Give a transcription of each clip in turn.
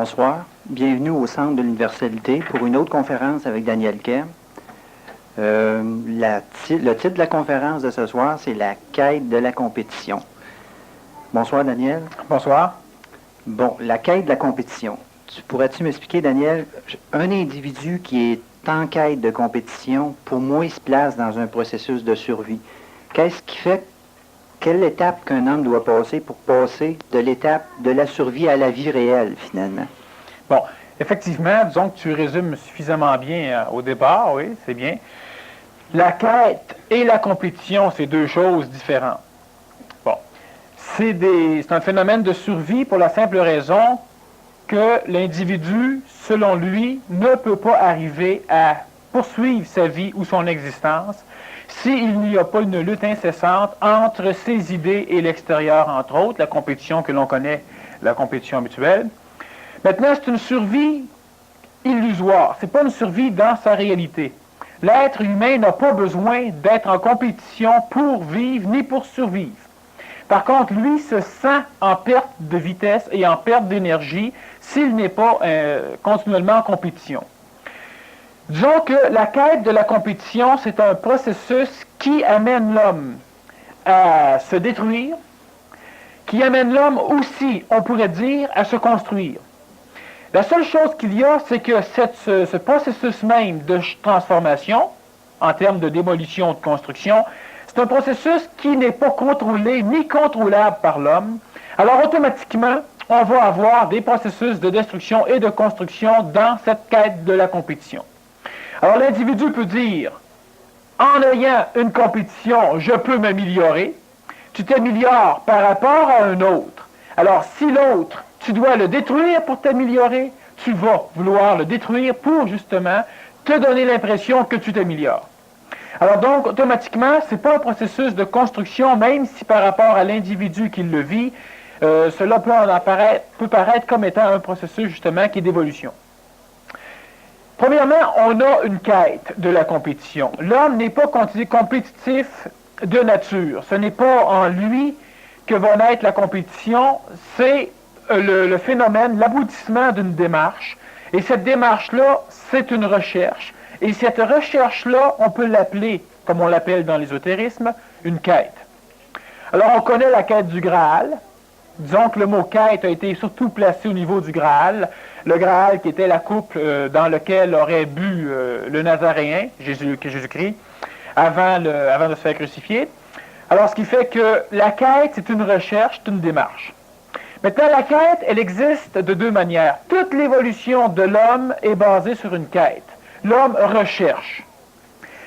Bonsoir, bienvenue au Centre de l'Universalité pour une autre conférence avec Daniel Kern. Le titre de la conférence de ce soir, c'est la quête de la compétition. Bonsoir Daniel. Bonsoir. Bon, la quête de la compétition. Pourrais-tu m'expliquer, Daniel, un individu qui est en quête de compétition, pour moi, il se place dans un processus de survie. Qu'est-ce qui fait, quelle étape qu'un homme doit passer pour passer de l'étape de la survie à la vie réelle, finalement? Bon, effectivement, disons que tu résumes suffisamment bien au départ, oui, c'est bien. La quête et la compétition, c'est deux choses différentes. Bon, c'est un phénomène de survie pour la simple raison que l'individu, selon lui, ne peut pas arriver à poursuivre sa vie ou son existence s'il n'y a pas une lutte incessante entre ses idées et l'extérieur, entre autres, la compétition que l'on connaît, la compétition habituelle. Maintenant, c'est une survie illusoire, c'est pas une survie dans sa réalité. L'être humain n'a pas besoin d'être en compétition pour vivre ni pour survivre. Par contre, lui se sent en perte de vitesse et en perte d'énergie s'il n'est pas continuellement en compétition. Disons que la quête de la compétition, c'est un processus qui amène l'homme à se détruire, qui amène l'homme aussi, on pourrait dire, à se construire. La seule chose qu'il y a, c'est que ce processus même de transformation, en termes de démolition, de construction, c'est un processus qui n'est pas contrôlé ni contrôlable par l'homme. Alors automatiquement, on va avoir des processus de destruction et de construction dans cette quête de la compétition. Alors l'individu peut dire, en ayant une compétition, je peux m'améliorer. Tu t'améliores par rapport à un autre. Alors si l'autre, tu dois le détruire pour t'améliorer, tu vas vouloir le détruire pour justement te donner l'impression que tu t'améliores. Alors donc, automatiquement, ce n'est pas un processus de construction, même si par rapport à l'individu qui le vit, cela peut paraître comme étant un processus justement qui est d'évolution. Premièrement, on a une quête de la compétition. L'homme n'est pas compétitif de nature. Ce n'est pas en lui que va naître la compétition, c'est le phénomène, l'aboutissement d'une démarche. Et cette démarche-là, c'est une recherche. Et cette recherche-là, on peut l'appeler, comme on l'appelle dans l'ésotérisme, une quête. Alors, on connaît la quête du Graal. Disons que le mot quête a été surtout placé au niveau du Graal. Le Graal qui était la coupe dans laquelle aurait bu le Nazaréen, Jésus-Christ, avant de se faire crucifier. Alors, ce qui fait que la quête, c'est une recherche, c'est une démarche. Maintenant, la quête, elle existe de deux manières. Toute l'évolution de l'homme est basée sur une quête. L'homme recherche.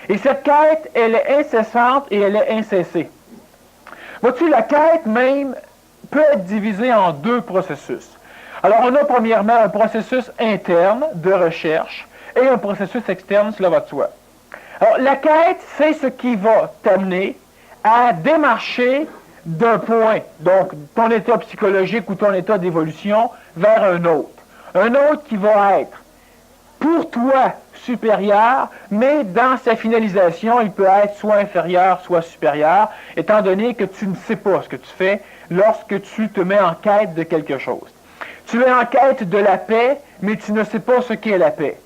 Et cette quête, elle est incessante et elle est incessée. Vois-tu, la quête même peut être divisée en deux processus. Alors, on a premièrement un processus interne de recherche et un processus externe, cela va de soi. Alors, la quête, c'est ce qui va t'amener à démarcher d'un point, donc ton état psychologique ou ton état d'évolution, vers un autre. Un autre qui va être pour toi supérieur, mais dans sa finalisation, il peut être soit inférieur, soit supérieur, étant donné que tu ne sais pas ce que tu fais lorsque tu te mets en quête de quelque chose. Tu es en quête de la paix, mais tu ne sais pas ce qu'est la paix.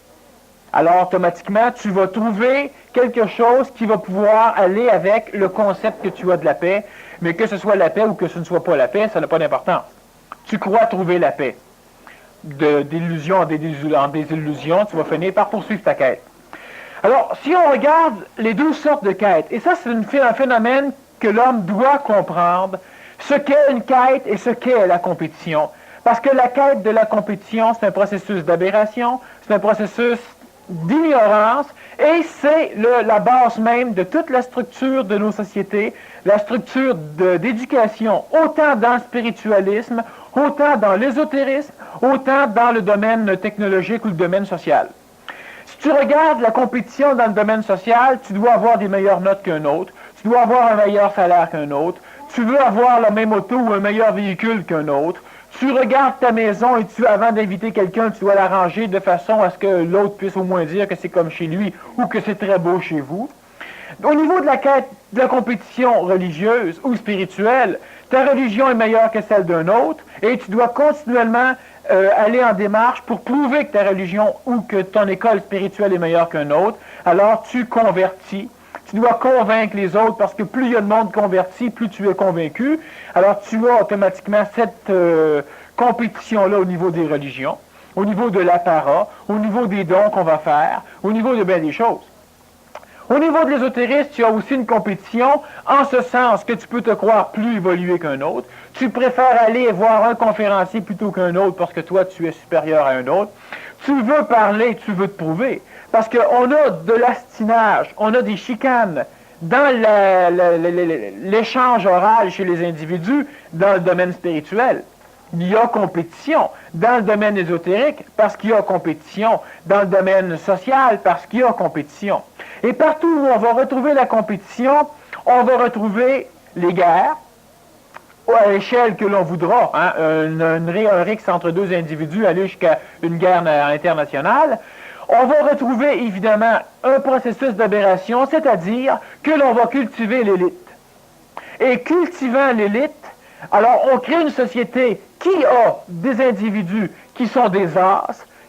Alors, automatiquement, tu vas trouver quelque chose qui va pouvoir aller avec le concept que tu as de la paix, mais que ce soit la paix ou que ce ne soit pas la paix, ça n'a pas d'importance. Tu crois trouver la paix. D'illusion en désillusion, tu vas finir par poursuivre ta quête. Alors, si on regarde les deux sortes de quêtes, et ça, c'est un phénomène que l'homme doit comprendre, ce qu'est une quête et ce qu'est la compétition. Parce que la quête de la compétition, c'est un processus d'aberration, c'est un processus d'ignorance, et c'est la base même de toute la structure de nos sociétés, la structure d'éducation, autant dans le spiritualisme, autant dans l'ésotérisme, autant dans le domaine technologique ou le domaine social. Si tu regardes la compétition dans le domaine social, tu dois avoir des meilleures notes qu'un autre, tu dois avoir un meilleur salaire qu'un autre, tu veux avoir la même auto ou un meilleur véhicule qu'un autre, tu regardes ta maison et avant d'inviter quelqu'un, tu dois la ranger de façon à ce que l'autre puisse au moins dire que c'est comme chez lui ou que c'est très beau chez vous. Au niveau de la quête de la compétition religieuse ou spirituelle, ta religion est meilleure que celle d'un autre et tu dois continuellement aller en démarche pour prouver que ta religion ou que ton école spirituelle est meilleure qu'un autre, alors tu convertis. Tu dois convaincre les autres parce que plus il y a de monde converti, plus tu es convaincu. Alors tu as automatiquement cette compétition-là au niveau des religions, au niveau de l'apparat, au niveau des dons qu'on va faire, au niveau de bien des choses. Au niveau de l'ésotérisme, tu as aussi une compétition en ce sens que tu peux te croire plus évolué qu'un autre. Tu préfères aller voir un conférencier plutôt qu'un autre parce que toi, tu es supérieur à un autre. Tu veux parler, tu veux te prouver. Parce qu'on a de l'astinage, on a des chicanes dans l'échange oral chez les individus dans le domaine spirituel. Il y a compétition dans le domaine ésotérique parce qu'il y a compétition, dans le domaine social parce qu'il y a compétition. Et partout où on va retrouver la compétition, on va retrouver les guerres, à l'échelle que l'on voudra, hein, un rixe entre deux individus aller jusqu'à une guerre internationale. On va retrouver évidemment un processus d'aberration, c'est-à-dire que l'on va cultiver l'élite. Et cultivant l'élite, alors on crée une société qui a des individus qui sont des as,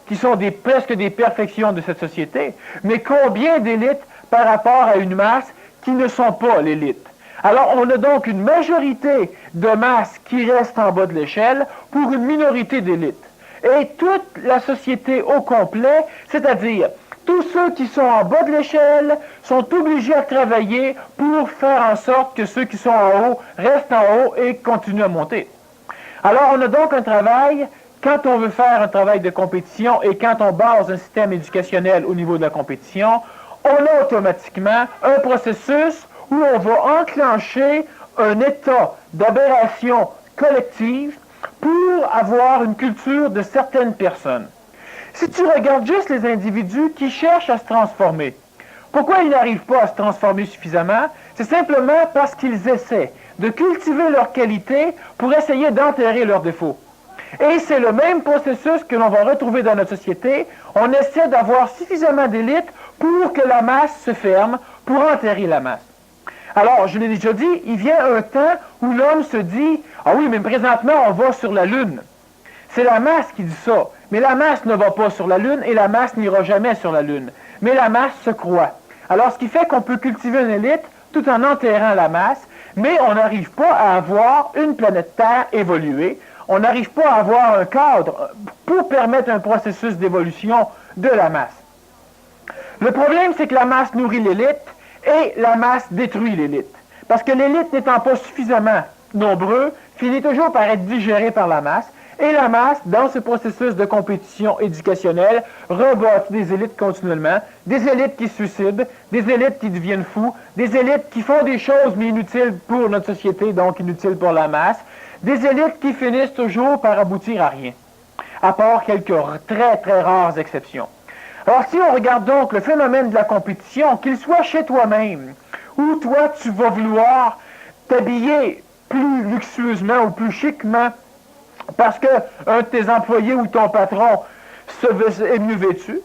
qui sont presque des perfections de cette société, mais combien d'élites par rapport à une masse qui ne sont pas l'élite. Alors on a donc une majorité de masse qui reste en bas de l'échelle pour une minorité d'élites. Et toute la société au complet, c'est-à-dire tous ceux qui sont en bas de l'échelle sont obligés à travailler pour faire en sorte que ceux qui sont en haut restent en haut et continuent à monter. Alors on a donc un travail, quand on veut faire un travail de compétition et quand on base un système éducationnel au niveau de la compétition, on a automatiquement un processus où on va enclencher un état d'aberration collective pour avoir une culture de certaines personnes. Si tu regardes juste les individus qui cherchent à se transformer, pourquoi ils n'arrivent pas à se transformer suffisamment? C'est simplement parce qu'ils essaient de cultiver leurs qualités pour essayer d'enterrer leurs défauts. Et c'est le même processus que l'on va retrouver dans notre société. On essaie d'avoir suffisamment d'élite pour que la masse se ferme, pour enterrer la masse. Alors, je l'ai déjà dit, il vient un temps où l'homme se dit « Ah oui, mais présentement, on va sur la Lune. » C'est la masse qui dit ça. Mais la masse ne va pas sur la Lune et la masse n'ira jamais sur la Lune. Mais la masse se croit. Alors, ce qui fait qu'on peut cultiver une élite tout en enterrant la masse, mais on n'arrive pas à avoir une planète Terre évoluée. On n'arrive pas à avoir un cadre pour permettre un processus d'évolution de la masse. Le problème, c'est que la masse nourrit l'élite et la masse détruit l'élite. Parce que l'élite n'étant pas suffisamment nombreux, finit toujours par être digérée par la masse. Et la masse, dans ce processus de compétition éducationnelle, rebâtit des élites continuellement, des élites qui se suicident, des élites qui deviennent fous, des élites qui font des choses mais inutiles pour notre société, donc inutiles pour la masse, des élites qui finissent toujours par aboutir à rien, à part quelques très très rares exceptions. Alors si on regarde donc le phénomène de la compétition, qu'il soit chez toi-même, où toi tu vas vouloir t'habiller plus luxueusement ou plus chicement, parce qu'un de tes employés ou ton patron est mieux vêtu,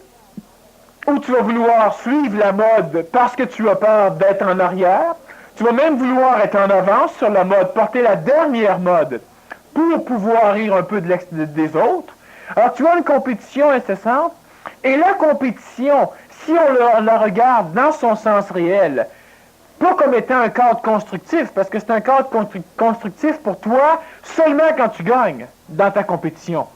ou tu vas vouloir suivre la mode parce que tu as peur d'être en arrière, tu vas même vouloir être en avance sur la mode, porter la dernière mode pour pouvoir rire un peu des autres. Alors tu as une compétition incessante, et la compétition, si on la regarde dans son sens réel, pas comme étant un cadre constructif, parce que c'est un cadre constructif pour toi seulement quand tu gagnes dans ta compétition.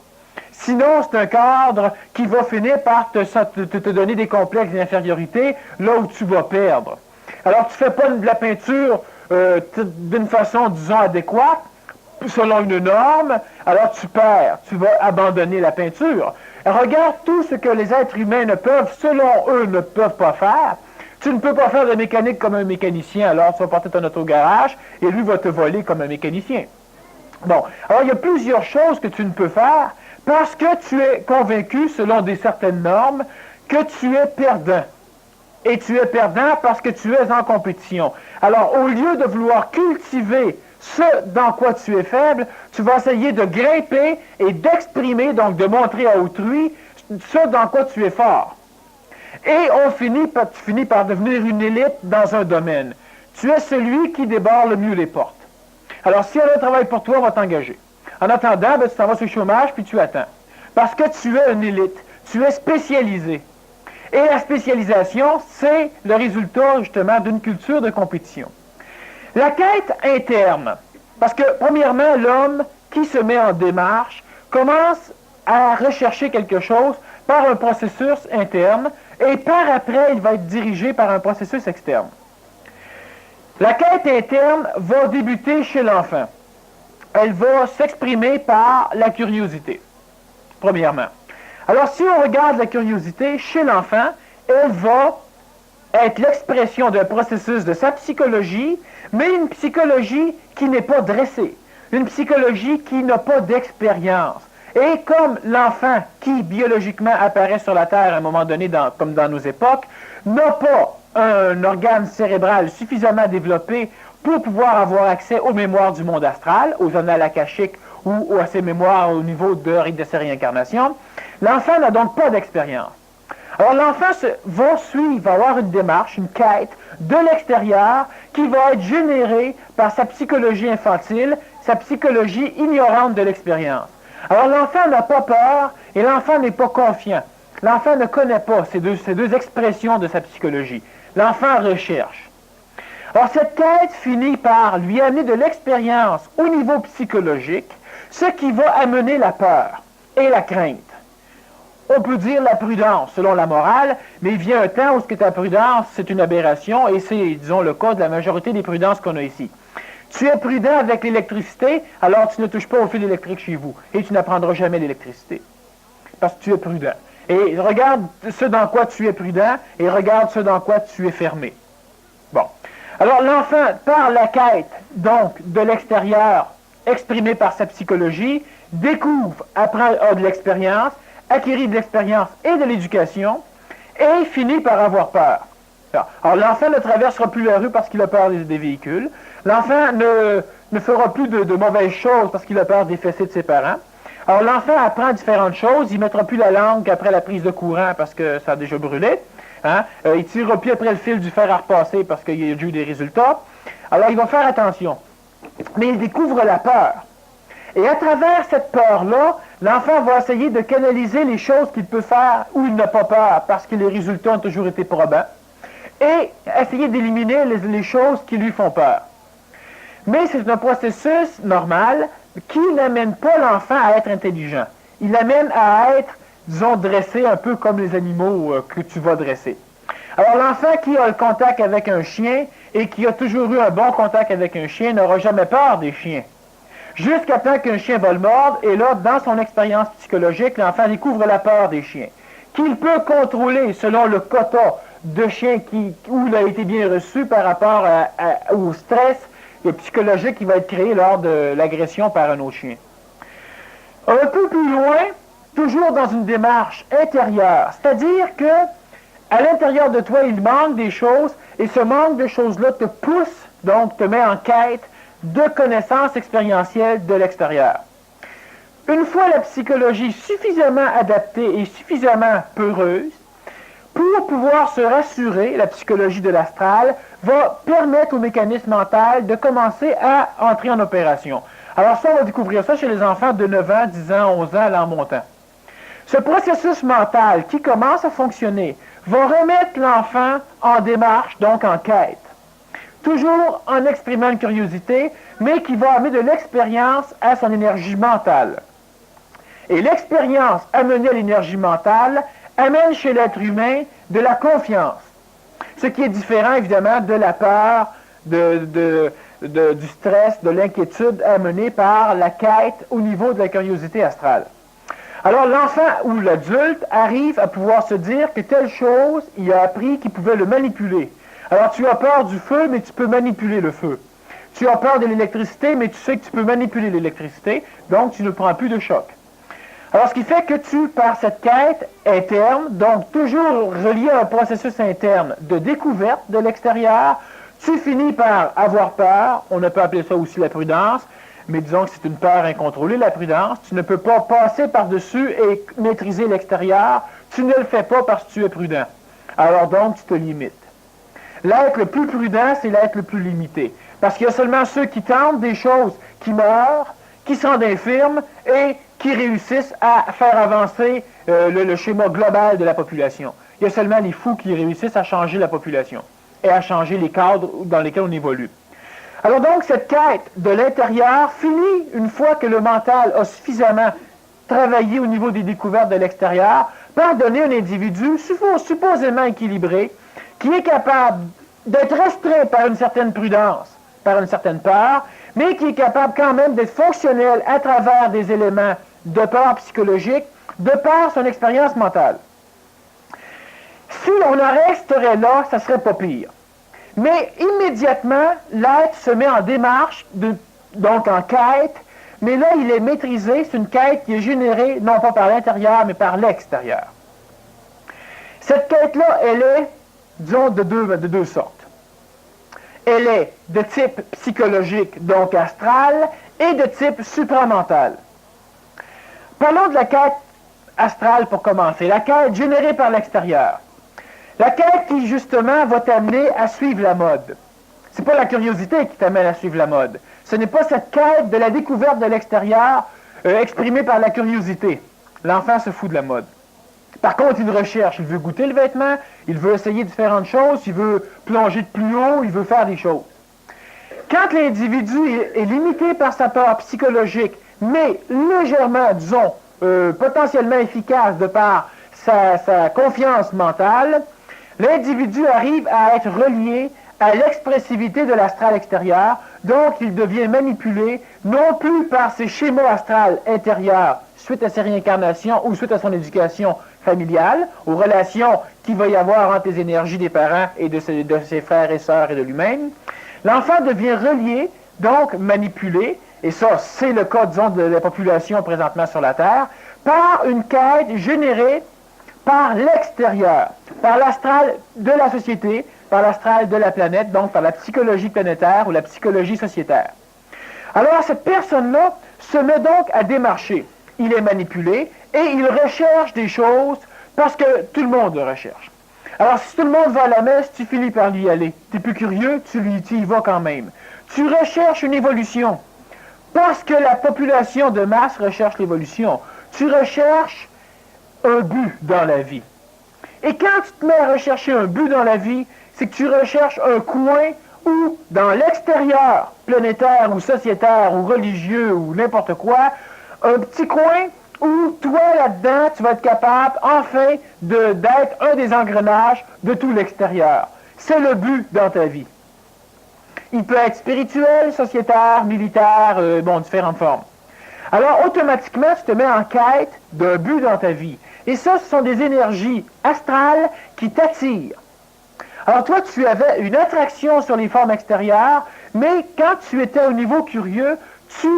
Sinon, c'est un cadre qui va finir par te donner des complexes d'infériorité là où tu vas perdre. Alors, tu ne fais pas de la peinture d'une façon, disons, adéquate, selon une norme, alors tu perds, tu vas abandonner la peinture. Regarde tout ce que les êtres humains ne peuvent, selon eux, ne peuvent pas faire. Tu ne peux pas faire de mécanique comme un mécanicien, alors tu vas porter ton auto au garage et lui va te voler comme un mécanicien. Bon, alors il y a plusieurs choses que tu ne peux faire parce que tu es convaincu, selon certaines normes, que tu es perdant. Et tu es perdant parce que tu es en compétition. Alors, au lieu de vouloir cultiver ce dans quoi tu es faible, tu vas essayer de grimper et d'exprimer, donc de montrer à autrui, ce dans quoi tu es fort. Et tu finis par devenir une élite dans un domaine. Tu es celui qui débarre le mieux les portes. Alors, si on a un travail pour toi, on va t'engager. En attendant, tu t'en vas sur le chômage, puis tu attends. parce que tu es une élite, tu es spécialisé. Et la spécialisation, c'est le résultat justement d'une culture de compétition. La quête interne, parce que premièrement, l'homme qui se met en démarche commence à rechercher quelque chose par un processus interne et par après, il va être dirigé par un processus externe. La quête interne va débuter chez l'enfant. Elle va s'exprimer par la curiosité, premièrement. Alors, si on regarde la curiosité chez l'enfant, elle va être l'expression d'un processus de sa psychologie, mais une psychologie qui n'est pas dressée, une psychologie qui n'a pas d'expérience. Et comme l'enfant qui biologiquement apparaît sur la Terre à un moment donné, comme dans nos époques, n'a pas un organe cérébral suffisamment développé pour pouvoir avoir accès aux mémoires du monde astral, aux annales akashiques ou à ces mémoires au niveau de sa réincarnation, l'enfant n'a donc pas d'expérience. Alors l'enfant va suivre, va avoir une démarche, une quête de l'extérieur qui va être générée par sa psychologie infantile, sa psychologie ignorante de l'expérience. Alors l'enfant n'a pas peur et l'enfant n'est pas confiant. L'enfant ne connaît pas ces deux expressions de sa psychologie. L'enfant recherche. Alors cette quête finit par lui amener de l'expérience au niveau psychologique, ce qui va amener la peur et la crainte. On peut dire la prudence, selon la morale, mais il vient un temps où ta prudence, c'est une aberration, et c'est, disons, le cas de la majorité des prudences qu'on a ici. Tu es prudent avec l'électricité, alors tu ne touches pas au fil électrique chez vous, et tu n'apprendras jamais l'électricité, parce que tu es prudent. Et regarde ce dans quoi tu es prudent, et regarde ce dans quoi tu es fermé. Bon. Alors l'enfant, par la quête, donc, de l'extérieur, exprimée par sa psychologie, découvre, apprend de l'expérience, acquérir de l'expérience et de l'éducation, et finit par avoir peur. Alors l'enfant ne traversera plus la rue parce qu'il a peur des véhicules. L'enfant ne fera plus de mauvaises choses parce qu'il a peur des fessées de ses parents. Alors l'enfant apprend différentes choses. Il ne mettra plus la langue après la prise de courant parce que ça a déjà brûlé. Hein? Il ne tirera plus après le fil du fer à repasser parce qu'il y a eu des résultats. Alors il va faire attention. Mais il découvre la peur. Et à travers cette peur-là, l'enfant va essayer de canaliser les choses qu'il peut faire où il n'a pas peur parce que les résultats ont toujours été probants. Et essayer d'éliminer les choses qui lui font peur. Mais c'est un processus normal qui n'amène pas l'enfant à être intelligent. Il l'amène à être, disons, dressé un peu comme les animaux que tu vas dresser. Alors l'enfant qui a le contact avec un chien et qui a toujours eu un bon contact avec un chien n'aura jamais peur des chiens. Jusqu'à temps qu'un chien va le mordre, et là, dans son expérience psychologique, l'enfant découvre la peur des chiens, qu'il peut contrôler selon le quota de chiens où il a été bien reçu par rapport au stress psychologique qui va être créé lors de l'agression par un autre chien. Un peu plus loin, toujours dans une démarche intérieure, c'est-à-dire que à l'intérieur de toi, il manque des choses, et ce manque de choses-là te pousse, donc te met en quête de connaissances expérientielles de l'extérieur. Une fois la psychologie suffisamment adaptée et suffisamment peureuse, pour pouvoir se rassurer, la psychologie de l'astral va permettre au mécanisme mental de commencer à entrer en opération. Alors ça, on va découvrir ça chez les enfants de 9 ans, 10 ans, 11 ans, là en montant. Ce processus mental qui commence à fonctionner va remettre l'enfant en démarche, donc en quête. Toujours en exprimant une curiosité, mais qui va amener de l'expérience à son énergie mentale. Et l'expérience amenée à l'énergie mentale amène chez l'être humain de la confiance. Ce qui est différent, évidemment, de la peur, du stress, de l'inquiétude amenée par la quête au niveau de la curiosité astrale. Alors, l'enfant ou l'adulte arrive à pouvoir se dire que telle chose, il a appris qu'il pouvait le manipuler. Alors, tu as peur du feu, mais tu peux manipuler le feu. Tu as peur de l'électricité, mais tu sais que tu peux manipuler l'électricité, donc tu ne prends plus de choc. Alors, ce qui fait que tu, par cette quête interne, donc toujours relié à un processus interne de découverte de l'extérieur, tu finis par avoir peur, on peut appeler ça aussi la prudence, mais disons que c'est une peur incontrôlée, la prudence. Tu ne peux pas passer par-dessus et maîtriser l'extérieur, tu ne le fais pas parce que tu es prudent. Alors donc, tu te limites. L'être le plus prudent, c'est l'être le plus limité. Parce qu'il y a seulement ceux qui tentent des choses qui meurent, qui se rendent infirmes et qui réussissent à faire avancer le schéma global de la population. Il y a seulement les fous qui réussissent à changer la population et à changer les cadres dans lesquels on évolue. Alors donc, cette quête de l'intérieur finit une fois que le mental a suffisamment travaillé au niveau des découvertes de l'extérieur par donner un individu supposément équilibré qui est capable d'être restreint par une certaine prudence, par une certaine peur, mais qui est capable quand même d'être fonctionnel à travers des éléments de peur psychologique, de par son expérience mentale. Si on en resterait là, ça serait pas pire. Mais immédiatement, l'être se met en démarche, donc en quête, mais là, il est maîtrisé, c'est une quête qui est générée non pas par l'intérieur, mais par l'extérieur. Cette quête-là, elle est, disons, de deux sortes. Elle est de type psychologique, donc astral, et de type supramental. Parlons de la quête astrale pour commencer, la quête générée par l'extérieur. La quête qui, justement, va t'amener à suivre la mode. Ce n'est pas la curiosité qui t'amène à suivre la mode. Ce n'est pas cette quête de la découverte de l'extérieur exprimée par la curiosité. L'enfant se fout de la mode. Par contre, il recherche. Il veut goûter le vêtement, il veut essayer différentes choses, il veut plonger de plus haut, il veut faire des choses. Quand l'individu est limité par sa peur psychologique, mais légèrement, disons, potentiellement efficace de par sa confiance mentale, l'individu arrive à être relié à l'expressivité de l'astral extérieur, donc il devient manipulé non plus par ses schémas astrales intérieurs suite à ses réincarnations ou suite à son éducation familiale, aux relations qu'il va y avoir entre les énergies des parents et de ses frères et sœurs et de lui-même. L'enfant devient relié, donc manipulé, et ça c'est le cas, disons, de la population présentement sur la Terre, par une quête générée par l'extérieur, par l'astral de la société, par l'astral de la planète, donc par la psychologie planétaire ou la psychologie sociétaire. Alors cette personne-là se met donc à démarcher. Il est manipulé et il recherche des choses parce que tout le monde le recherche. Alors si tout le monde va à la messe, tu finis par y aller. Tu es plus curieux, tu y vas quand même. Tu recherches une évolution parce que la population de masse recherche l'évolution. Tu recherches un but dans la vie. Et quand tu te mets à rechercher un but dans la vie, c'est que tu recherches un coin où, dans l'extérieur, planétaire ou sociétaire ou religieux ou n'importe quoi, un petit coin où toi, là-dedans, tu vas être capable, enfin, d'être un des engrenages de tout l'extérieur. C'est le but dans ta vie. Il peut être spirituel, sociétaire, militaire, différentes formes. Alors, automatiquement, tu te mets en quête d'un but dans ta vie. Et ça, ce sont des énergies astrales qui t'attirent. Alors toi, tu avais une attraction sur les formes extérieures, mais quand tu étais au niveau curieux, tu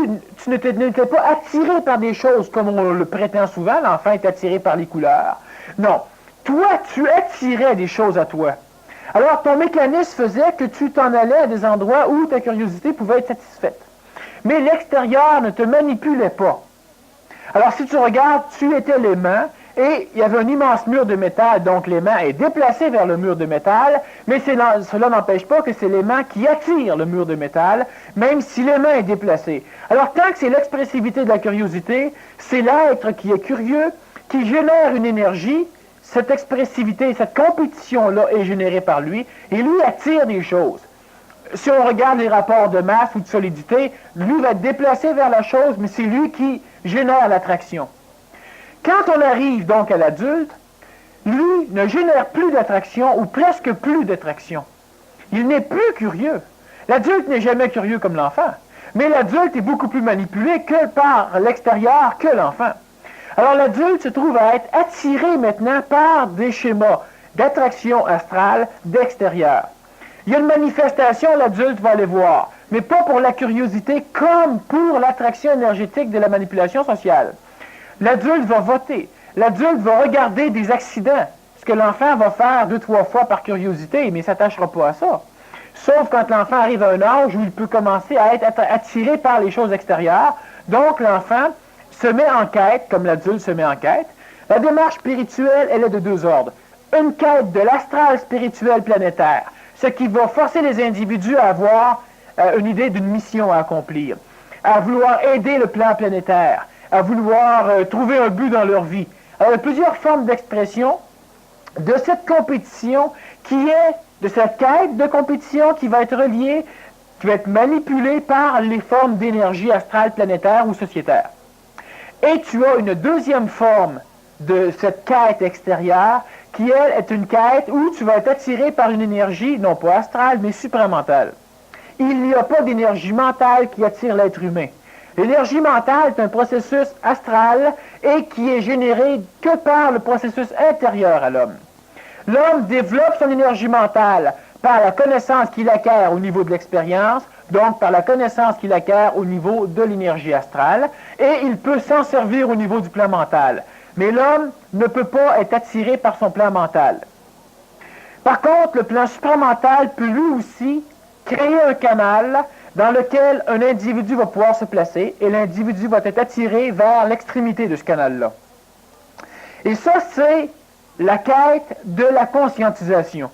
n'étais pas attiré par des choses comme on le prétend souvent, l'enfant est attiré par les couleurs. Non, toi, tu attirais des choses à toi. Alors ton mécanisme faisait que tu t'en allais à des endroits où ta curiosité pouvait être satisfaite. Mais l'extérieur ne te manipulait pas. Alors si tu regardes, tu étais l'aimant, et il y avait un immense mur de métal, donc l'aimant est déplacé vers le mur de métal, mais cela n'empêche pas que c'est l'aimant qui attire le mur de métal, même si l'aimant est déplacé. Alors tant que c'est l'expressivité de la curiosité, c'est l'être qui est curieux, qui génère une énergie, cette expressivité, cette compétition-là est générée par lui, et lui attire des choses. Si on regarde les rapports de masse ou de solidité, lui va être déplacé vers la chose, mais c'est lui qui génère l'attraction. Quand on arrive donc à l'adulte, lui ne génère plus d'attraction ou presque plus d'attraction. Il n'est plus curieux. L'adulte n'est jamais curieux comme l'enfant, mais l'adulte est beaucoup plus manipulé que par l'extérieur que l'enfant. Alors l'adulte se trouve à être attiré maintenant par des schémas d'attraction astrale d'extérieur. Il y a une manifestation, l'adulte va aller voir, mais pas pour la curiosité comme pour l'attraction énergétique de la manipulation sociale. L'adulte va voter. L'adulte va regarder des accidents, ce que l'enfant va faire 2-3 fois par curiosité, mais il ne s'attachera pas à ça. Sauf quand l'enfant arrive à un âge où il peut commencer à être attiré par les choses extérieures. Donc l'enfant se met en quête, comme l'adulte se met en quête. La démarche spirituelle, elle est de deux ordres. Une quête de l'astral spirituel planétaire, ce qui va forcer les individus à avoir une idée d'une mission à accomplir, à vouloir aider le plan planétaire, à vouloir trouver un but dans leur vie. Alors, il y a plusieurs formes d'expression de cette compétition de cette quête de compétition qui va être reliée, qui va être manipulée par les formes d'énergie astrale, planétaire ou sociétaire. Et tu as une deuxième forme de cette quête extérieure qui, elle, est une quête où tu vas être attiré par une énergie, non pas astrale, mais supramentale. Il n'y a pas d'énergie mentale qui attire l'être humain. L'énergie mentale est un processus astral et qui est généré que par le processus intérieur à l'homme. L'homme développe son énergie mentale par la connaissance qu'il acquiert au niveau de l'expérience, donc par la connaissance qu'il acquiert au niveau de l'énergie astrale, et il peut s'en servir au niveau du plan mental. Mais l'homme ne peut pas être attiré par son plan mental. Par contre, le plan supramental peut lui aussi créer un canal dans lequel un individu va pouvoir se placer et l'individu va être attiré vers l'extrémité de ce canal-là. Et ça, c'est la quête de la conscientisation.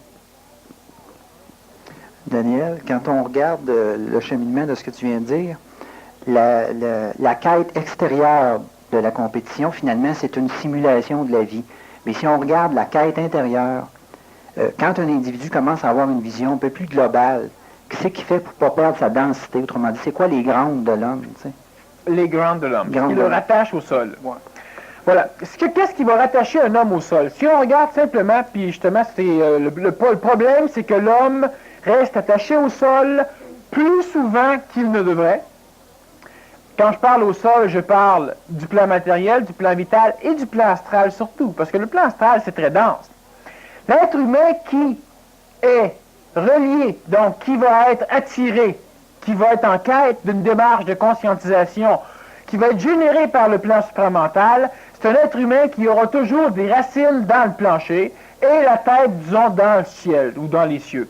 Daniel, quand on regarde le cheminement de ce que tu viens de dire, la quête extérieure de la compétition, finalement, c'est une simulation de la vie. Mais si on regarde la quête intérieure, quand un individu commence à avoir une vision un peu plus globale, qu'est-ce qu'il fait pour ne pas perdre sa densité? Autrement dit, c'est quoi les grandes de l'homme? Tu sais? Les grandes de l'homme, qui le rattachent au sol. Ouais. Voilà. Qu'est-ce qui va rattacher un homme au sol? Si on regarde simplement, puis justement, le problème, c'est que l'homme reste attaché au sol plus souvent qu'il ne devrait. Quand je parle au sol, je parle du plan matériel, du plan vital et du plan astral surtout, parce que le plan astral, c'est très dense. L'être humain qui est relié, donc qui va être attiré, qui va être en quête d'une démarche de conscientisation, qui va être généré par le plan supramental, c'est un être humain qui aura toujours des racines dans le plancher et la tête, disons, dans le ciel ou dans les cieux.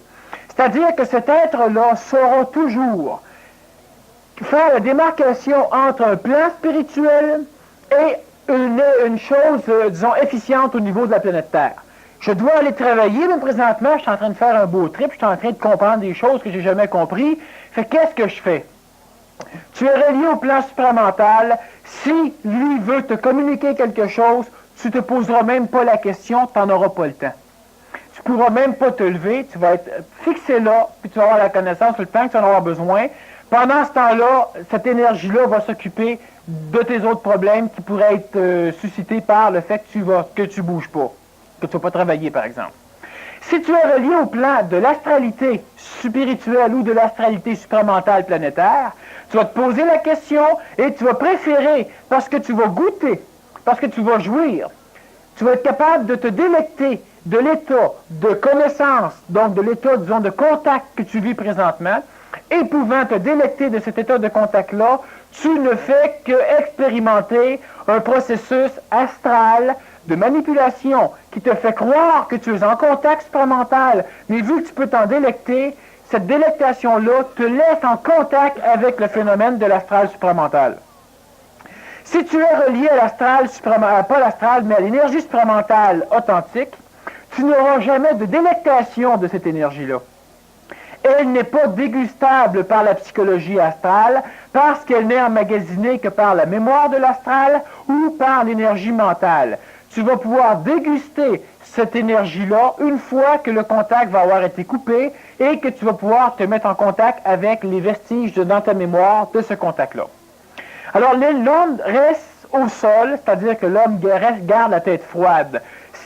C'est-à-dire que cet être-là saura toujours faire la démarcation entre un plan spirituel et une chose, disons, efficiente au niveau de la planète Terre. Je dois aller travailler, mais présentement, je suis en train de faire un beau trip, je suis en train de comprendre des choses que j'ai jamais compris. Fait qu'est-ce que je fais? Tu es relié au plan supramental. Si lui veut te communiquer quelque chose, tu te poseras même pas la question, tu n'en auras pas le temps. Tu pourras même pas te lever, tu vas être fixé là, puis tu vas avoir la connaissance le temps que tu en auras besoin. Pendant ce temps-là, cette énergie-là va s'occuper de tes autres problèmes qui pourraient être suscités par le fait que tu bouges pas, que tu ne vas pas travailler, par exemple. Si tu es relié au plan de l'astralité spirituelle ou de l'astralité supramentale planétaire, tu vas te poser la question et tu vas préférer, parce que tu vas goûter, parce que tu vas jouir, tu vas être capable de te délecter de l'état de connaissance, donc de l'état, disons, de contact que tu vis présentement, et pouvant te délecter de cet état de contact-là, tu ne fais qu'expérimenter un processus astral de manipulation qui te fait croire que tu es en contact supramental, mais vu que tu peux t'en délecter, cette délectation-là te laisse en contact avec le phénomène de l'astral supramental. Si tu es relié à l'astral supramental, pas l'astral, mais à l'énergie supramentale authentique, tu n'auras jamais de délectation de cette énergie-là. Elle n'est pas dégustable par la psychologie astrale parce qu'elle n'est emmagasinée que par la mémoire de l'astral ou par l'énergie mentale. Tu vas pouvoir déguster cette énergie-là une fois que le contact va avoir été coupé et que tu vas pouvoir te mettre en contact avec les vestiges dans ta mémoire de ce contact-là. Alors l'homme reste au sol, c'est-à-dire que l'homme garde la tête froide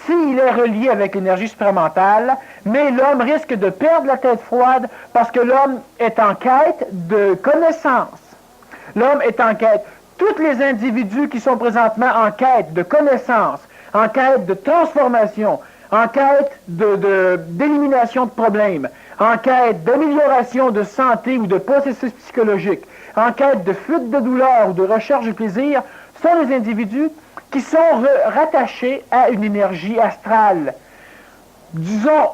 s'il est relié avec l'énergie supramentale, mais l'homme risque de perdre la tête froide parce que l'homme est en quête de connaissance. L'homme est en quête. Tous les individus qui sont présentement en quête de connaissance, en quête de transformation, en quête d'élimination de problèmes, en quête d'amélioration de santé ou de processus psychologique, en quête de fuite de douleur ou de recherche de plaisir, sont les individus qui sont rattachés à une énergie astrale, disons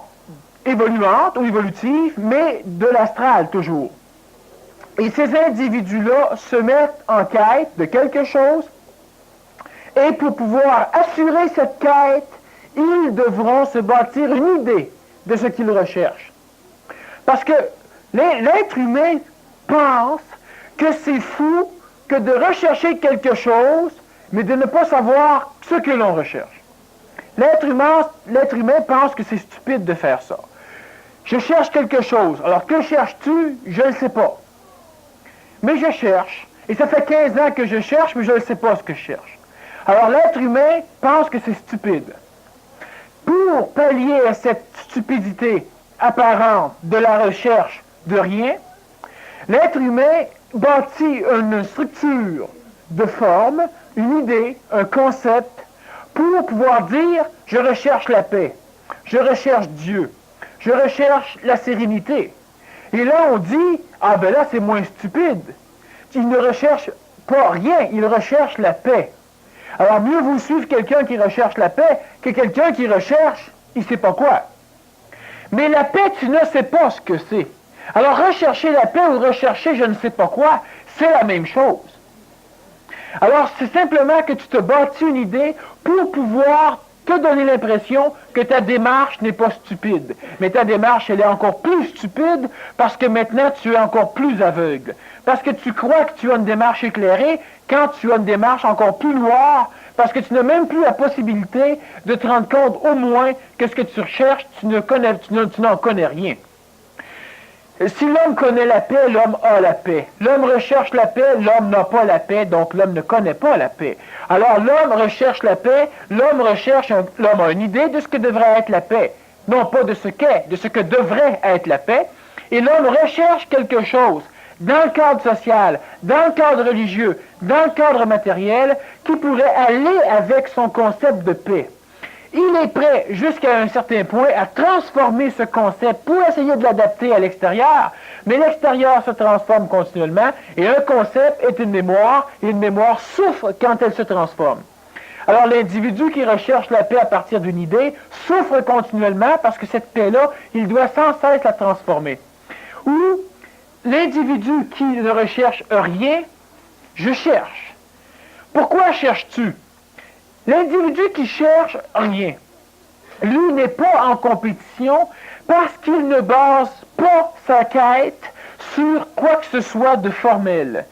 évoluante ou évolutive, mais de l'astral toujours. Et ces individus-là se mettent en quête de quelque chose, et pour pouvoir assurer cette quête, ils devront se bâtir une idée de ce qu'ils recherchent. Parce que l'être humain pense que c'est fou que de rechercher quelque chose, mais de ne pas savoir ce que l'on recherche. L'être humain pense que c'est stupide de faire ça. Je cherche quelque chose. Alors, que cherches-tu? Je ne le sais pas. Mais je cherche. Et ça fait 15 ans que je cherche, mais je ne sais pas ce que je cherche. Alors, l'être humain pense que c'est stupide. Pour pallier à cette stupidité apparente de la recherche de rien, l'être humain bâtit une structure de forme, une idée, un concept, pour pouvoir dire « je recherche la paix, je recherche Dieu, je recherche la sérénité ». Et là, on dit « ah ben là, c'est moins stupide ». Il ne recherche pas rien, il recherche la paix. Alors, mieux vous suivre quelqu'un qui recherche la paix que quelqu'un qui recherche, il ne sait pas quoi. Mais la paix, tu ne sais pas ce que c'est. Alors, rechercher la paix ou rechercher je ne sais pas quoi, c'est la même chose. Alors, c'est simplement que tu te bâtis une idée pour pouvoir te donner l'impression que ta démarche n'est pas stupide. Mais ta démarche, elle est encore plus stupide parce que maintenant, tu es encore plus aveugle. Parce que tu crois que tu as une démarche éclairée quand tu as une démarche encore plus noire, parce que tu n'as même plus la possibilité de te rendre compte au moins que ce que tu recherches, tu n'en connais rien. Si l'homme connaît la paix, l'homme a la paix. L'homme recherche la paix, l'homme n'a pas la paix, donc l'homme ne connaît pas la paix. Alors l'homme recherche la paix, l'homme a une idée de ce que devrait être la paix, non pas de ce qu'est, de ce que devrait être la paix, et l'homme recherche quelque chose dans le cadre social, dans le cadre religieux, dans le cadre matériel, qui pourrait aller avec son concept de paix. Il est prêt, jusqu'à un certain point, à transformer ce concept pour essayer de l'adapter à l'extérieur, mais l'extérieur se transforme continuellement, et un concept est une mémoire, et une mémoire souffre quand elle se transforme. Alors l'individu qui recherche la paix à partir d'une idée souffre continuellement parce que cette paix-là, il doit sans cesse la transformer. Ou l'individu qui ne recherche rien, je cherche. Pourquoi cherches-tu? L'individu qui cherche rien, lui n'est pas en compétition parce qu'il ne base pas sa quête sur quoi que ce soit de formel.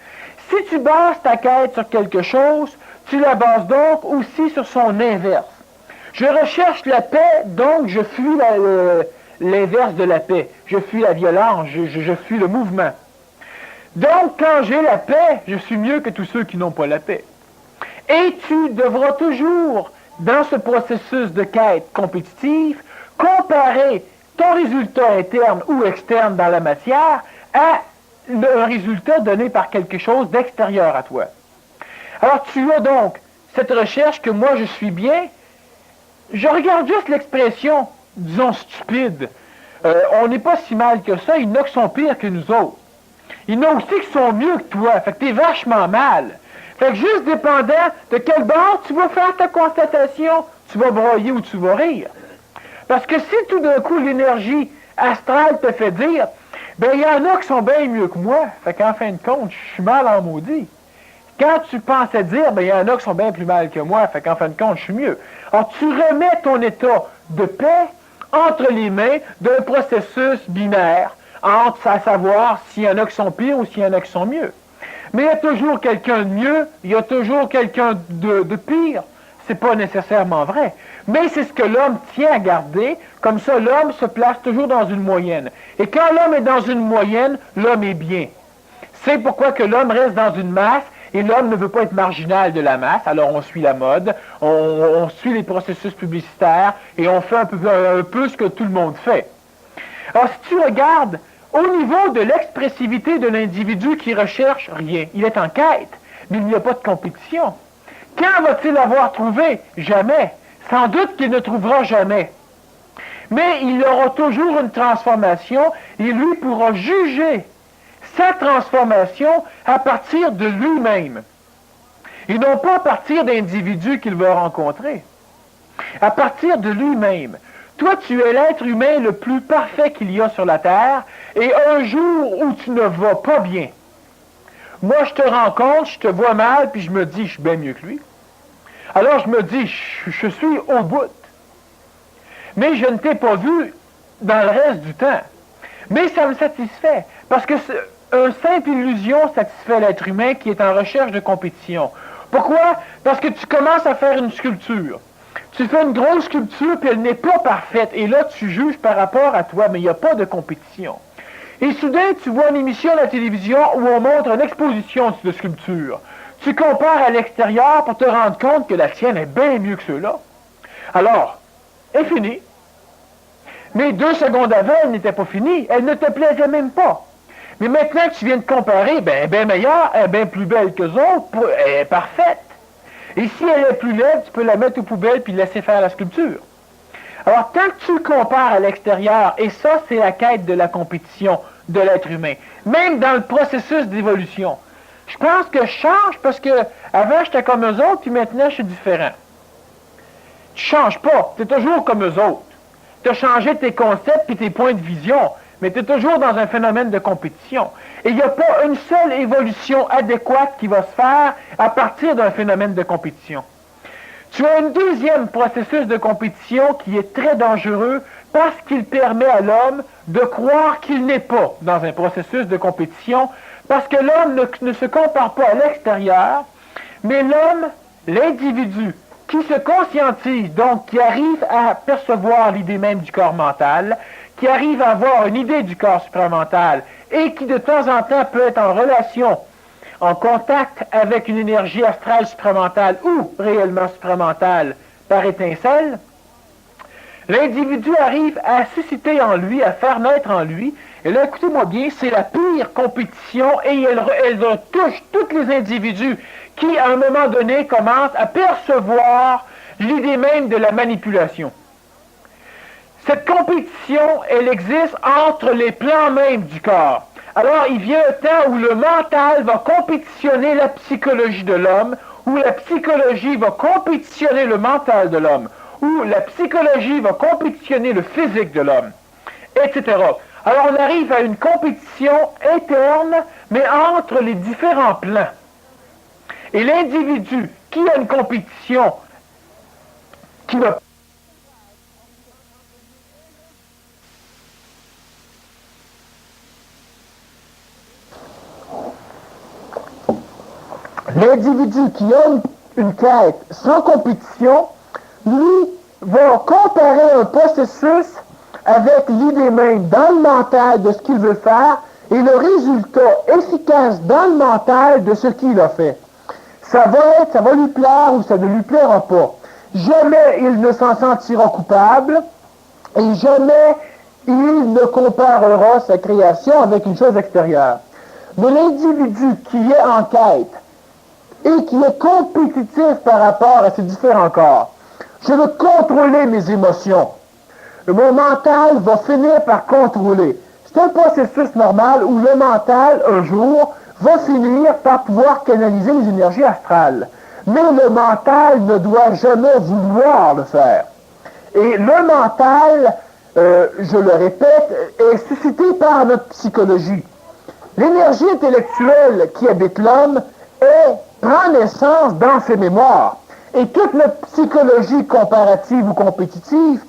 Si tu bases ta quête sur quelque chose, tu la bases donc aussi sur son inverse. Je recherche la paix, donc je fuis l'inverse de la paix. Je fuis la violence, je fuis le mouvement. Donc, quand j'ai la paix, je suis mieux que tous ceux qui n'ont pas la paix. Et tu devras toujours, dans ce processus de quête compétitive, comparer ton résultat interne ou externe dans la matière à un résultat donné par quelque chose d'extérieur à toi. Alors tu as donc cette recherche que moi je suis bien. Je regarde juste l'expression, disons stupide. On n'est pas si mal que ça, il y en a qui sont pires que nous autres. Il y en a aussi qui sont mieux que toi, fait que t'es vachement mal. Fait que juste dépendant de quel bord tu vas faire ta constatation, tu vas broyer ou tu vas rire. Parce que si tout d'un coup l'énergie astrale te fait dire, ben il y en a qui sont bien mieux que moi, fait qu'en fin de compte, je suis mal en maudit. Quand tu pensais dire, ben il y en a qui sont bien plus mal que moi, fait qu'en fin de compte, je suis mieux. Alors tu remets ton état de paix entre les mains d'un processus binaire, entre à savoir s'il y en a qui sont pires ou s'il y en a qui sont mieux. Mais il y a toujours quelqu'un de mieux, il y a toujours quelqu'un de pire. C'est pas nécessairement vrai. Mais c'est ce que l'homme tient à garder. Comme ça, l'homme se place toujours dans une moyenne. Et quand l'homme est dans une moyenne, l'homme est bien. C'est pourquoi que l'homme reste dans une masse, et l'homme ne veut pas être marginal de la masse. Alors on suit la mode, on suit les processus publicitaires, et on fait un peu ce que tout le monde fait. Alors si tu regardes, au niveau de l'expressivité de l'individu qui recherche rien, il est en quête, mais il n'y a pas de compétition. Quand va-t-il avoir trouvé? Jamais. Sans doute qu'il ne trouvera jamais. Mais il aura toujours une transformation et lui pourra juger sa transformation à partir de lui-même. Et non pas à partir d'individus qu'il va rencontrer. À partir de lui-même. Toi, tu es l'être humain le plus parfait qu'il y a sur la Terre, et un jour où tu ne vas pas bien, moi, je te rencontre, je te vois mal, puis je me dis, je suis bien mieux que lui. Alors, je me dis, je suis au bout. Mais je ne t'ai pas vu dans le reste du temps. Mais ça me satisfait, parce que une simple illusion satisfait l'être humain qui est en recherche de compétition. Pourquoi? Parce que tu commences à faire une sculpture. Tu fais une grosse sculpture, puis elle n'est pas parfaite. Et là, tu juges par rapport à toi, mais il n'y a pas de compétition. Et soudain, tu vois une émission à la télévision où on montre une exposition de sculpture. Tu compares à l'extérieur pour te rendre compte que la tienne est bien mieux que ceux-là. Alors, elle est finie. Mais 2 secondes avant, elle n'était pas finie. Elle ne te plaisait même pas. Mais maintenant que tu viens de comparer, ben, elle est bien meilleure, elle est bien plus belle qu'eux autres, elle est parfaite. Et si elle est plus laide, tu peux la mettre aux poubelles puis laisser faire la sculpture. Alors, tant que tu le compares à l'extérieur, et ça, c'est la quête de la compétition de l'être humain, même dans le processus d'évolution. Je pense que je change parce que avant, j'étais comme eux autres, puis maintenant, je suis différent. Tu changes pas, tu es toujours comme eux autres. Tu as changé tes concepts et tes points de vision, mais tu es toujours dans un phénomène de compétition. Et il n'y a pas une seule évolution adéquate qui va se faire à partir d'un phénomène de compétition. Tu as un deuxième processus de compétition qui est très dangereux parce qu'il permet à l'homme de croire qu'il n'est pas dans un processus de compétition, parce que l'homme ne se compare pas à l'extérieur, mais l'homme, l'individu, qui se conscientise, donc qui arrive à percevoir l'idée même du corps mental, qui arrive à avoir une idée du corps supramental, et qui de temps en temps peut être en relation, en contact avec une énergie astrale supramentale ou réellement supramentale par étincelle, l'individu arrive à susciter en lui, à faire naître en lui, et là, écoutez-moi bien, c'est la pire compétition, et elle touche tous les individus qui, à un moment donné, commencent à percevoir l'idée même de la manipulation. Cette compétition, elle existe entre les plans mêmes du corps. Alors, il vient un temps où le mental va compétitionner la psychologie de l'homme, où la psychologie va compétitionner le mental de l'homme, où la psychologie va compétitionner le physique de l'homme, etc. Alors, on arrive à une compétition interne, mais entre les différents plans. Et l'individu qui a une compétition qui va l'individu qui a une quête sans compétition, lui, va comparer un processus avec l'idée même dans le mental de ce qu'il veut faire et le résultat efficace dans le mental de ce qu'il a fait. Ça va lui plaire ou ça ne lui plaira pas. Jamais il ne s'en sentira coupable et jamais il ne comparera sa création avec une chose extérieure. Mais l'individu qui est en quête et qui est compétitif par rapport à ces différents corps. Je veux contrôler mes émotions. Mon mental va finir par contrôler. C'est un processus normal où le mental, un jour, va finir par pouvoir canaliser les énergies astrales. Mais le mental ne doit jamais vouloir le faire. Et le mental, je le répète, est suscité par notre psychologie. L'énergie intellectuelle qui habite l'homme prend naissance dans ses mémoires. Et toute notre psychologie comparative ou compétitive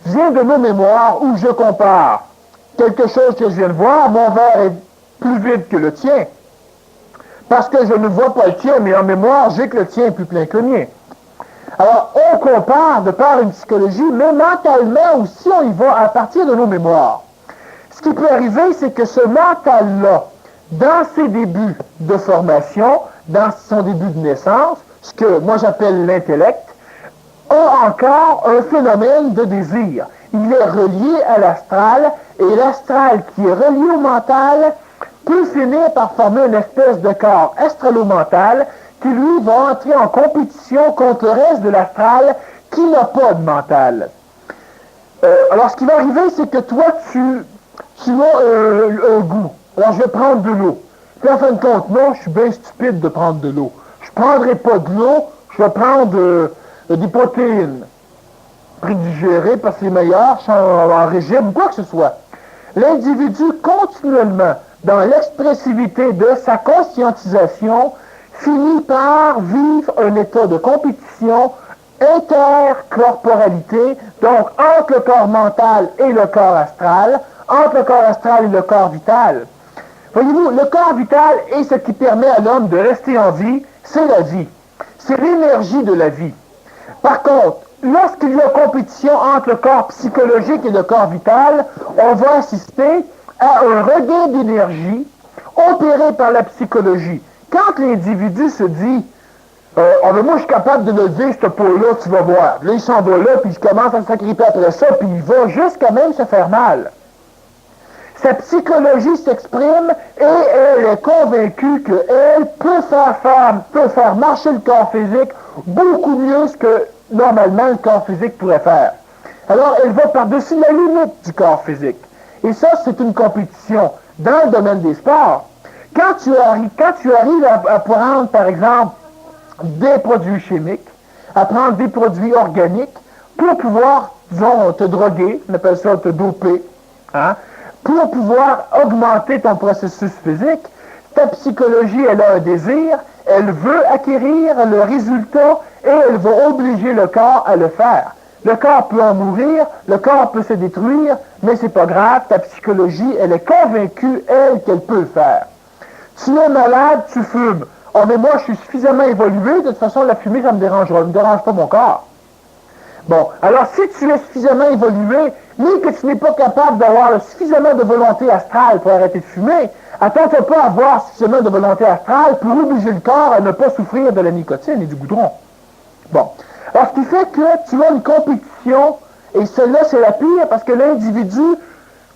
vient de nos mémoires où je compare quelque chose que je viens de voir, mon verre est plus vide que le tien. Parce que je ne vois pas le tien, mais en mémoire, j'ai que le tien est plus plein que le mien. Alors, on compare de par une psychologie, mais mentalement aussi, on y va à partir de nos mémoires. Ce qui peut arriver, c'est que ce mental-là, dans ses débuts de formation, dans son début de naissance, ce que moi j'appelle l'intellect, a encore un phénomène de désir. Il est relié à l'astral, et l'astral qui est relié au mental peut finir par former une espèce de corps astralo-mental qui, lui, va entrer en compétition contre le reste de l'astral qui n'a pas de mental. Alors, ce qui va arriver, c'est que toi, tu as un goût. Alors, je vais prendre de l'eau. Puis, en fin de compte, non, je suis bien stupide de prendre de l'eau. Je ne prendrai pas de l'eau, je vais prendre des protéines prédigérées parce que c'est meilleur, je suis en régime, quoi que ce soit. L'individu, continuellement, dans l'expressivité de sa conscientisation, finit par vivre un état de compétition intercorporalité, donc entre le corps mental et le corps astral, entre le corps astral et le corps vital. Voyez-vous, le corps vital est ce qui permet à l'homme de rester en vie, c'est la vie. C'est l'énergie de la vie. Par contre, lorsqu'il y a compétition entre le corps psychologique et le corps vital, on va assister à un regain d'énergie opéré par la psychologie. Quand l'individu se dit ah, mais moi, je suis capable de lever ce pot-là, tu vas voir. Là, il s'en va là, puis il commence à s'agripper après ça, puis il va jusqu'à même se faire mal. Sa psychologie s'exprime et elle est convaincue qu'elle peut faire marcher le corps physique beaucoup mieux que normalement le corps physique pourrait faire. Alors, elle va par-dessus la limite du corps physique. Et ça, c'est une compétition dans le domaine des sports. Quand tu arrives à prendre, par exemple, des produits chimiques, à prendre des produits organiques pour pouvoir, disons, te droguer, on appelle ça te doper, hein, pour pouvoir augmenter ton processus physique, ta psychologie, elle a un désir, elle veut acquérir le résultat et elle va obliger le corps à le faire. Le corps peut en mourir, le corps peut se détruire, mais c'est pas grave, ta psychologie, elle est convaincue, elle, qu'elle peut le faire. Tu es malade, tu fumes. Oh, mais moi, je suis suffisamment évolué, de toute façon, la fumée, ça me dérangera, ne me dérange pas mon corps. Bon, alors si tu es suffisamment évolué, mais que tu n'es pas capable d'avoir suffisamment de volonté astrale pour arrêter de fumer, attends-toi pas à avoir suffisamment de volonté astrale pour obliger le corps à ne pas souffrir de la nicotine et du goudron. Bon, alors ce qui fait que tu as une compétition, et celle-là, c'est la pire, parce que l'individu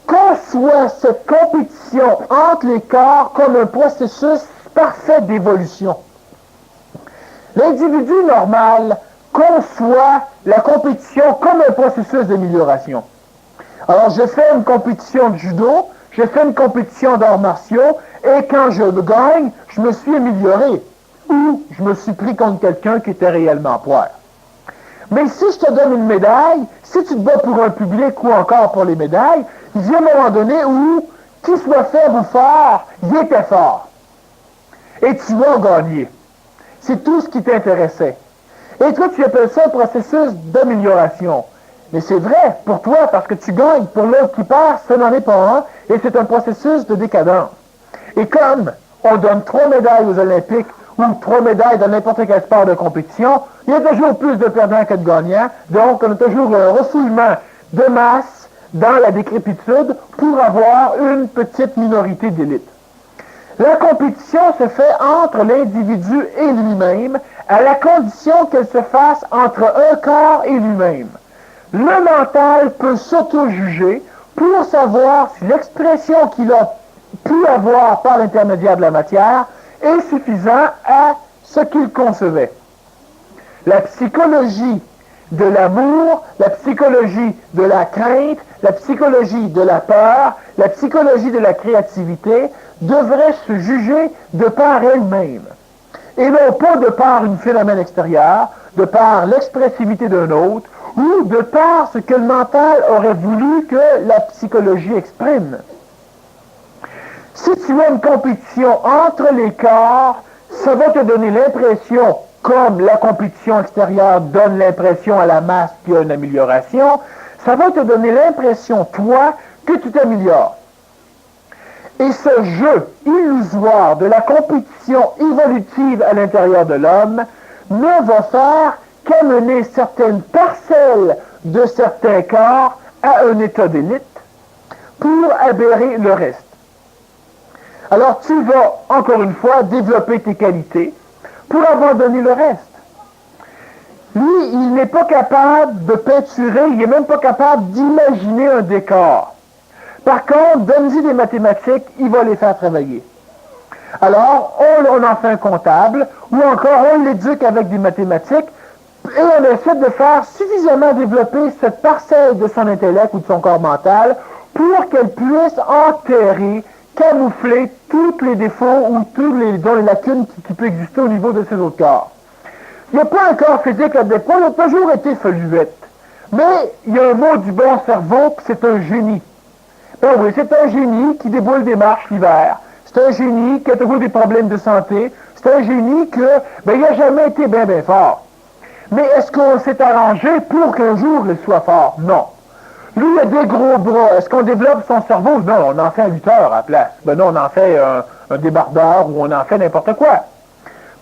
conçoit cette compétition entre les corps comme un processus parfait d'évolution. L'individu normal conçoit la compétition comme un processus d'amélioration. Alors, je fais une compétition de judo, je fais une compétition d'arts martiaux, et quand je gagne, je me suis amélioré. Ou je me suis pris contre quelqu'un qui était réellement poire. Mais si je te donne une médaille, si tu te bats pour un public ou encore pour les médailles, il y a un moment donné où, qu'il soit faible ou fort, il était fort. Et tu vas gagner. C'est tout ce qui t'intéressait. Et toi, tu appelles ça un processus d'amélioration. Mais c'est vrai pour toi, parce que tu gagnes. Pour l'autre qui perd, ce n'en est pas un, et c'est un processus de décadence. Et comme on donne 3 médailles aux Olympiques, ou 3 médailles dans n'importe quel sport de compétition, il y a toujours plus de perdants que de gagnants, donc on a toujours un refoulement de masse dans la décrépitude pour avoir une petite minorité d'élite. La compétition se fait entre l'individu et lui-même, à la condition qu'elle se fasse entre un corps et lui-même. Le mental peut s'auto-juger pour savoir si l'expression qu'il a pu avoir par l'intermédiaire de la matière est suffisant à ce qu'il concevait. La psychologie de l'amour, la psychologie de la crainte, la psychologie de la peur, la psychologie de la créativité devrait se juger de par elle-même. Et non pas de par un phénomène extérieur, de par l'expressivité d'un autre, ou de par ce que le mental aurait voulu que la psychologie exprime. Si tu as une compétition entre les corps, ça va te donner l'impression, comme la compétition extérieure donne l'impression à la masse qu'il y a une amélioration, ça va te donner l'impression, toi, que tu t'améliores. Et ce jeu illusoire de la compétition évolutive à l'intérieur de l'homme ne va faire qu'amener certaines parcelles de certains corps à un état d'élite pour aberrer le reste. Alors tu vas, encore une fois, développer tes qualités pour abandonner le reste. Lui, il n'est pas capable de peinturer, il n'est même pas capable d'imaginer un décor. Par contre, donne-lui des mathématiques, il va les faire travailler. Alors, on en fait un comptable, ou encore on l'éduque avec des mathématiques, et on essaie de faire suffisamment développer cette parcelle de son intellect ou de son corps mental pour qu'elle puisse enterrer, camoufler tous les défauts ou toutes les lacunes qui peuvent exister au niveau de ses autres corps. Il n'y a pas un corps physique là-dedans, il a toujours été feluette. Mais il y a un mot du bon cerveau, puis c'est un génie. Ben oui, c'est un génie qui déboule des marches l'hiver. C'est un génie qui a toujours des problèmes de santé. C'est un génie que, il n'a jamais été bien fort. Mais est-ce qu'on s'est arrangé pour qu'un jour il soit fort? Non. Lui, il a des gros bras. Est-ce qu'on développe son cerveau? Non, on en fait un lutteur à la place. Ben non, on en fait un débardeur ou on en fait n'importe quoi.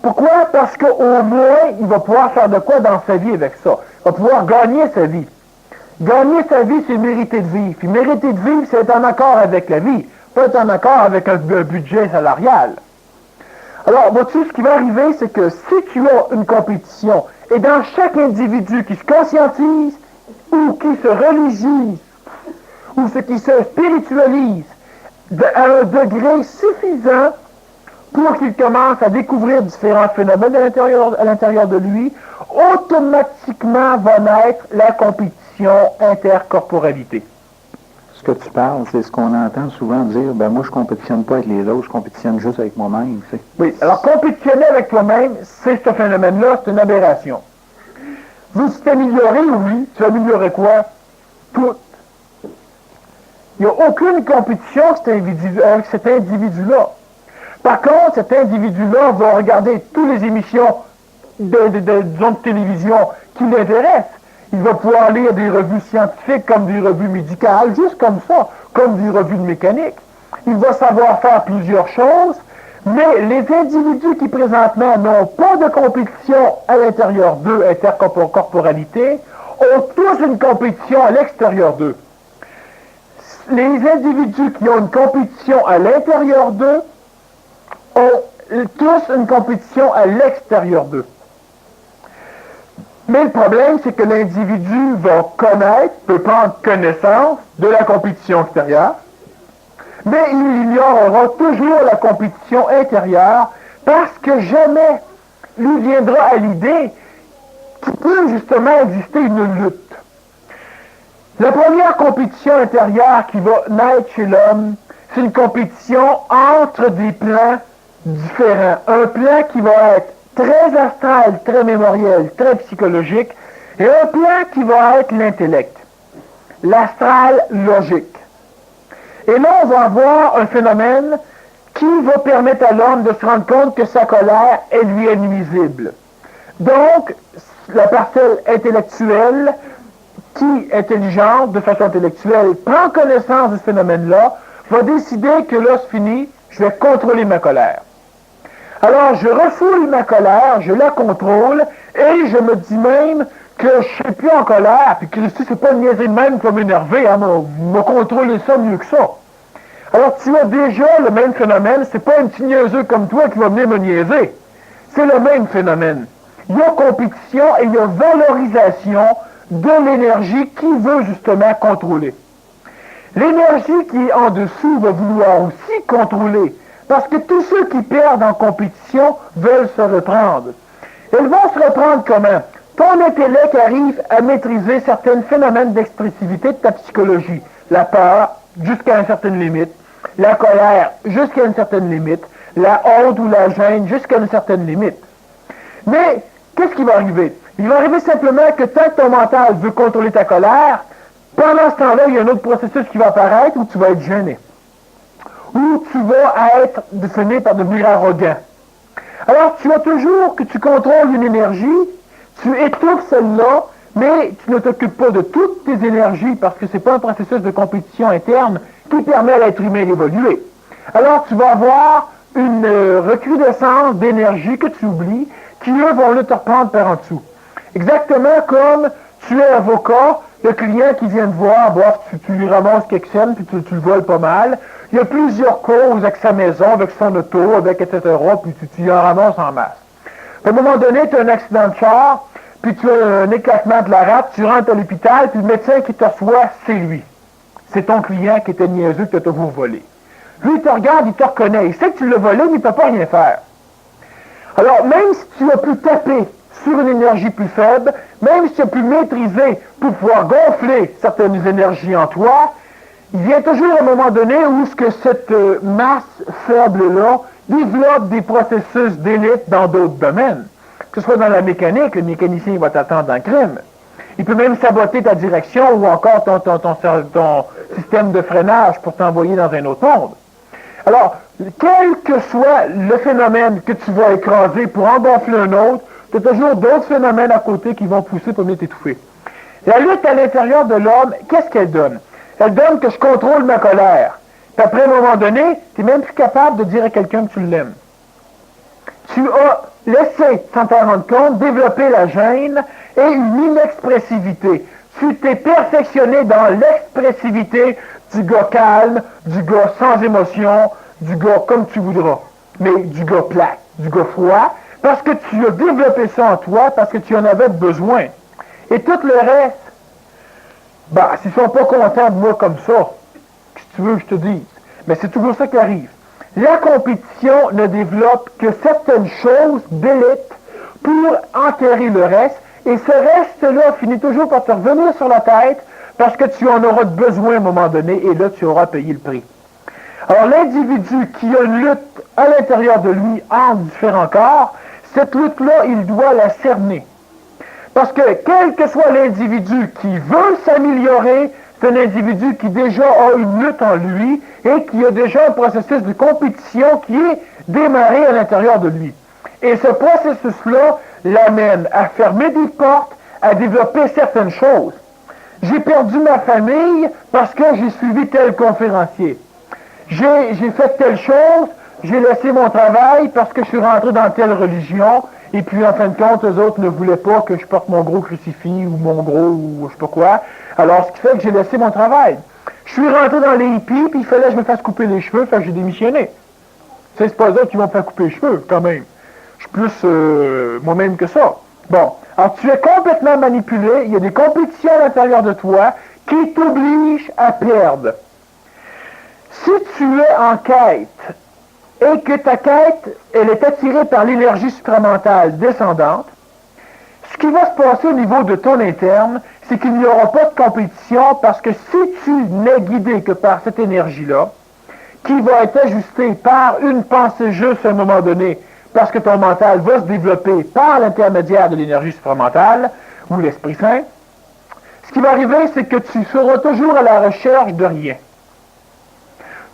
Pourquoi? Parce qu'au moins, il va pouvoir faire de quoi dans sa vie avec ça. Il va pouvoir gagner sa vie. Gagner sa vie, c'est mériter de vivre. Puis mériter de vivre, c'est être en accord avec la vie, pas être en accord avec un budget salarial. Alors, vois-tu, ce qui va arriver, c'est que si tu as une compétition, et dans chaque individu qui se conscientise, ou qui se religise, ou ce qui se spiritualise, à un degré suffisant pour qu'il commence à découvrir différents phénomènes à l'intérieur de lui, automatiquement va naître la compétition intercorporalité. Ce que tu parles, c'est ce qu'on entend souvent dire, ben moi je compétitionne pas avec les autres, je compétitionne juste avec moi-même. Tu sais. Oui, alors compétitionner avec toi-même, c'est ce phénomène-là, c'est une aberration. Veux-tu t'améliorer? Oui. Tu vas améliorer quoi? Tout. Il n'y a aucune compétition avec cet individu-là. Par contre, cet individu-là va regarder toutes les émissions de télévision qui l'intéressent. Il va pouvoir lire des revues scientifiques comme des revues médicales, juste comme ça, comme des revues de mécanique. Il va savoir faire plusieurs choses, mais les individus qui présentement n'ont pas de compétition à l'intérieur d'eux, intercorporalité, ont tous une compétition à l'extérieur d'eux. Les individus qui ont une compétition à l'intérieur d'eux ont tous une compétition à l'extérieur d'eux. Mais le problème, c'est que l'individu va connaître, peut prendre connaissance de la compétition extérieure, mais il ignorera toujours la compétition intérieure parce que jamais lui viendra à l'idée qu'il peut justement exister une lutte. La première compétition intérieure qui va naître chez l'homme, c'est une compétition entre des plans différents. Un plan qui va être très astral, très mémoriel, très psychologique, et un plan qui va être l'intellect, l'astral logique. Et là, on va avoir un phénomène qui va permettre à l'homme de se rendre compte que sa colère, elle lui est nuisible. Donc, la parcelle intellectuelle, qui, intelligente, de façon intellectuelle, prend connaissance de ce phénomène-là, va décider que là, c'est fini, je vais contrôler ma colère. Alors, je refoule ma colère, je la contrôle, et je me dis même que je ne suis plus en colère, puis que c'est pas une niaiserie de même qui va m'énerver, hein, me contrôler ça mieux que ça. Alors, tu as déjà le même phénomène, c'est pas un petit niaiseux comme toi qui va venir me niaiser. C'est le même phénomène. Il y a compétition et il y a valorisation de l'énergie qui veut justement contrôler. L'énergie qui est en dessous va vouloir aussi contrôler. Parce que tous ceux qui perdent en compétition veulent se reprendre. Ils vont se reprendre comment? Ton intellect arrive à maîtriser certains phénomènes d'expressivité de ta psychologie. La peur, jusqu'à une certaine limite. La colère, jusqu'à une certaine limite. La honte ou la gêne, jusqu'à une certaine limite. Mais, qu'est-ce qui va arriver? Il va arriver simplement que tant que ton mental veut contrôler ta colère, pendant ce temps-là, il y a un autre processus qui va apparaître où tu vas être gêné. Où tu vas finir par devenir arrogant. Alors, tu as toujours que tu contrôles une énergie, tu étouffes celle-là, mais tu ne t'occupes pas de toutes tes énergies parce que ce n'est pas un processus de compétition interne qui permet à l'être humain d'évoluer. Alors, tu vas avoir une recrudescence d'énergie que tu oublies, qui, eux, vont le te reprendre par en dessous. Exactement comme tu es avocat, le client qui vient te voir, tu lui ramasses quelques scènes, puis tu le voles pas mal. Il y a plusieurs causes avec sa maison, avec son auto, avec etc., puis tu en ramasses en masse. À un moment donné, tu as un accident de char, puis tu as un éclatement de la rate, tu rentres à l'hôpital, puis le médecin qui te reçoit, c'est lui. C'est ton client qui était niaiseux, qui t'a toujours volé. Lui, il te regarde, il te reconnaît. Il sait que tu l'as volé, mais il ne peut pas rien faire. Alors, même si tu as pu taper sur une énergie plus faible, même si tu as pu maîtriser pour pouvoir gonfler certaines énergies en toi, il vient toujours un moment donné où ce que cette masse faible-là développe des processus d'élite dans d'autres domaines. Que ce soit dans la mécanique, le mécanicien va t'attendre dans le crime. Il peut même saboter ta direction ou encore ton système de freinage pour t'envoyer dans un autre monde. Alors, quel que soit le phénomène que tu vas écraser pour en gonfler un autre, tu as toujours d'autres phénomènes à côté qui vont pousser pour venir t'étouffer. La lutte à l'intérieur de l'homme, qu'est-ce qu'elle donne? Elle donne que je contrôle ma colère. Puis après, à un moment donné, tu n'es même plus capable de dire à quelqu'un que tu l'aimes. Tu as laissé, sans t'en rendre compte, développer la gêne et une inexpressivité. Tu t'es perfectionné dans l'expressivité du gars calme, du gars sans émotion, du gars comme tu voudras, mais du gars plat, du gars froid, parce que tu as développé ça en toi, parce que tu en avais besoin. Et tout le reste, s'ils sont pas contents de moi comme ça, si tu veux que je te dise, mais c'est toujours ça qui arrive. La compétition ne développe que certaines choses d'élite pour enterrer le reste, et ce reste-là finit toujours par te revenir sur la tête parce que tu en auras besoin à un moment donné, et là, tu auras payé le prix. Alors, l'individu qui a une lutte à l'intérieur de lui entre différents corps, cette lutte-là, il doit la cerner. Parce que quel que soit l'individu qui veut s'améliorer, c'est un individu qui déjà a une lutte en lui et qui a déjà un processus de compétition qui est démarré à l'intérieur de lui. Et ce processus-là l'amène à fermer des portes, à développer certaines choses. J'ai perdu ma famille parce que j'ai suivi tel conférencier. J'ai fait telle chose, j'ai laissé mon travail parce que je suis rentré dans telle religion, et puis en fin de compte, eux autres ne voulaient pas que je porte mon gros crucifix ou mon gros ou je sais pas quoi. Alors, ce qui fait que j'ai laissé mon travail. Je suis rentré dans les hippies, puis il fallait que je me fasse couper les cheveux, fait que j'ai démissionné. C'est pas eux autres qui vont me faire couper les cheveux, quand même. Je suis plus moi-même que ça. Bon, alors tu es complètement manipulé, il y a des compétitions à l'intérieur de toi qui t'obligent à perdre. Si tu es en quête et que ta quête, elle est attirée par l'énergie supramentale descendante, ce qui va se passer au niveau de ton interne, c'est qu'il n'y aura pas de compétition parce que si tu n'es guidé que par cette énergie-là, qui va être ajustée par une pensée juste à un moment donné, parce que ton mental va se développer par l'intermédiaire de l'énergie supramentale ou l'Esprit Saint, ce qui va arriver, c'est que tu seras toujours à la recherche de rien.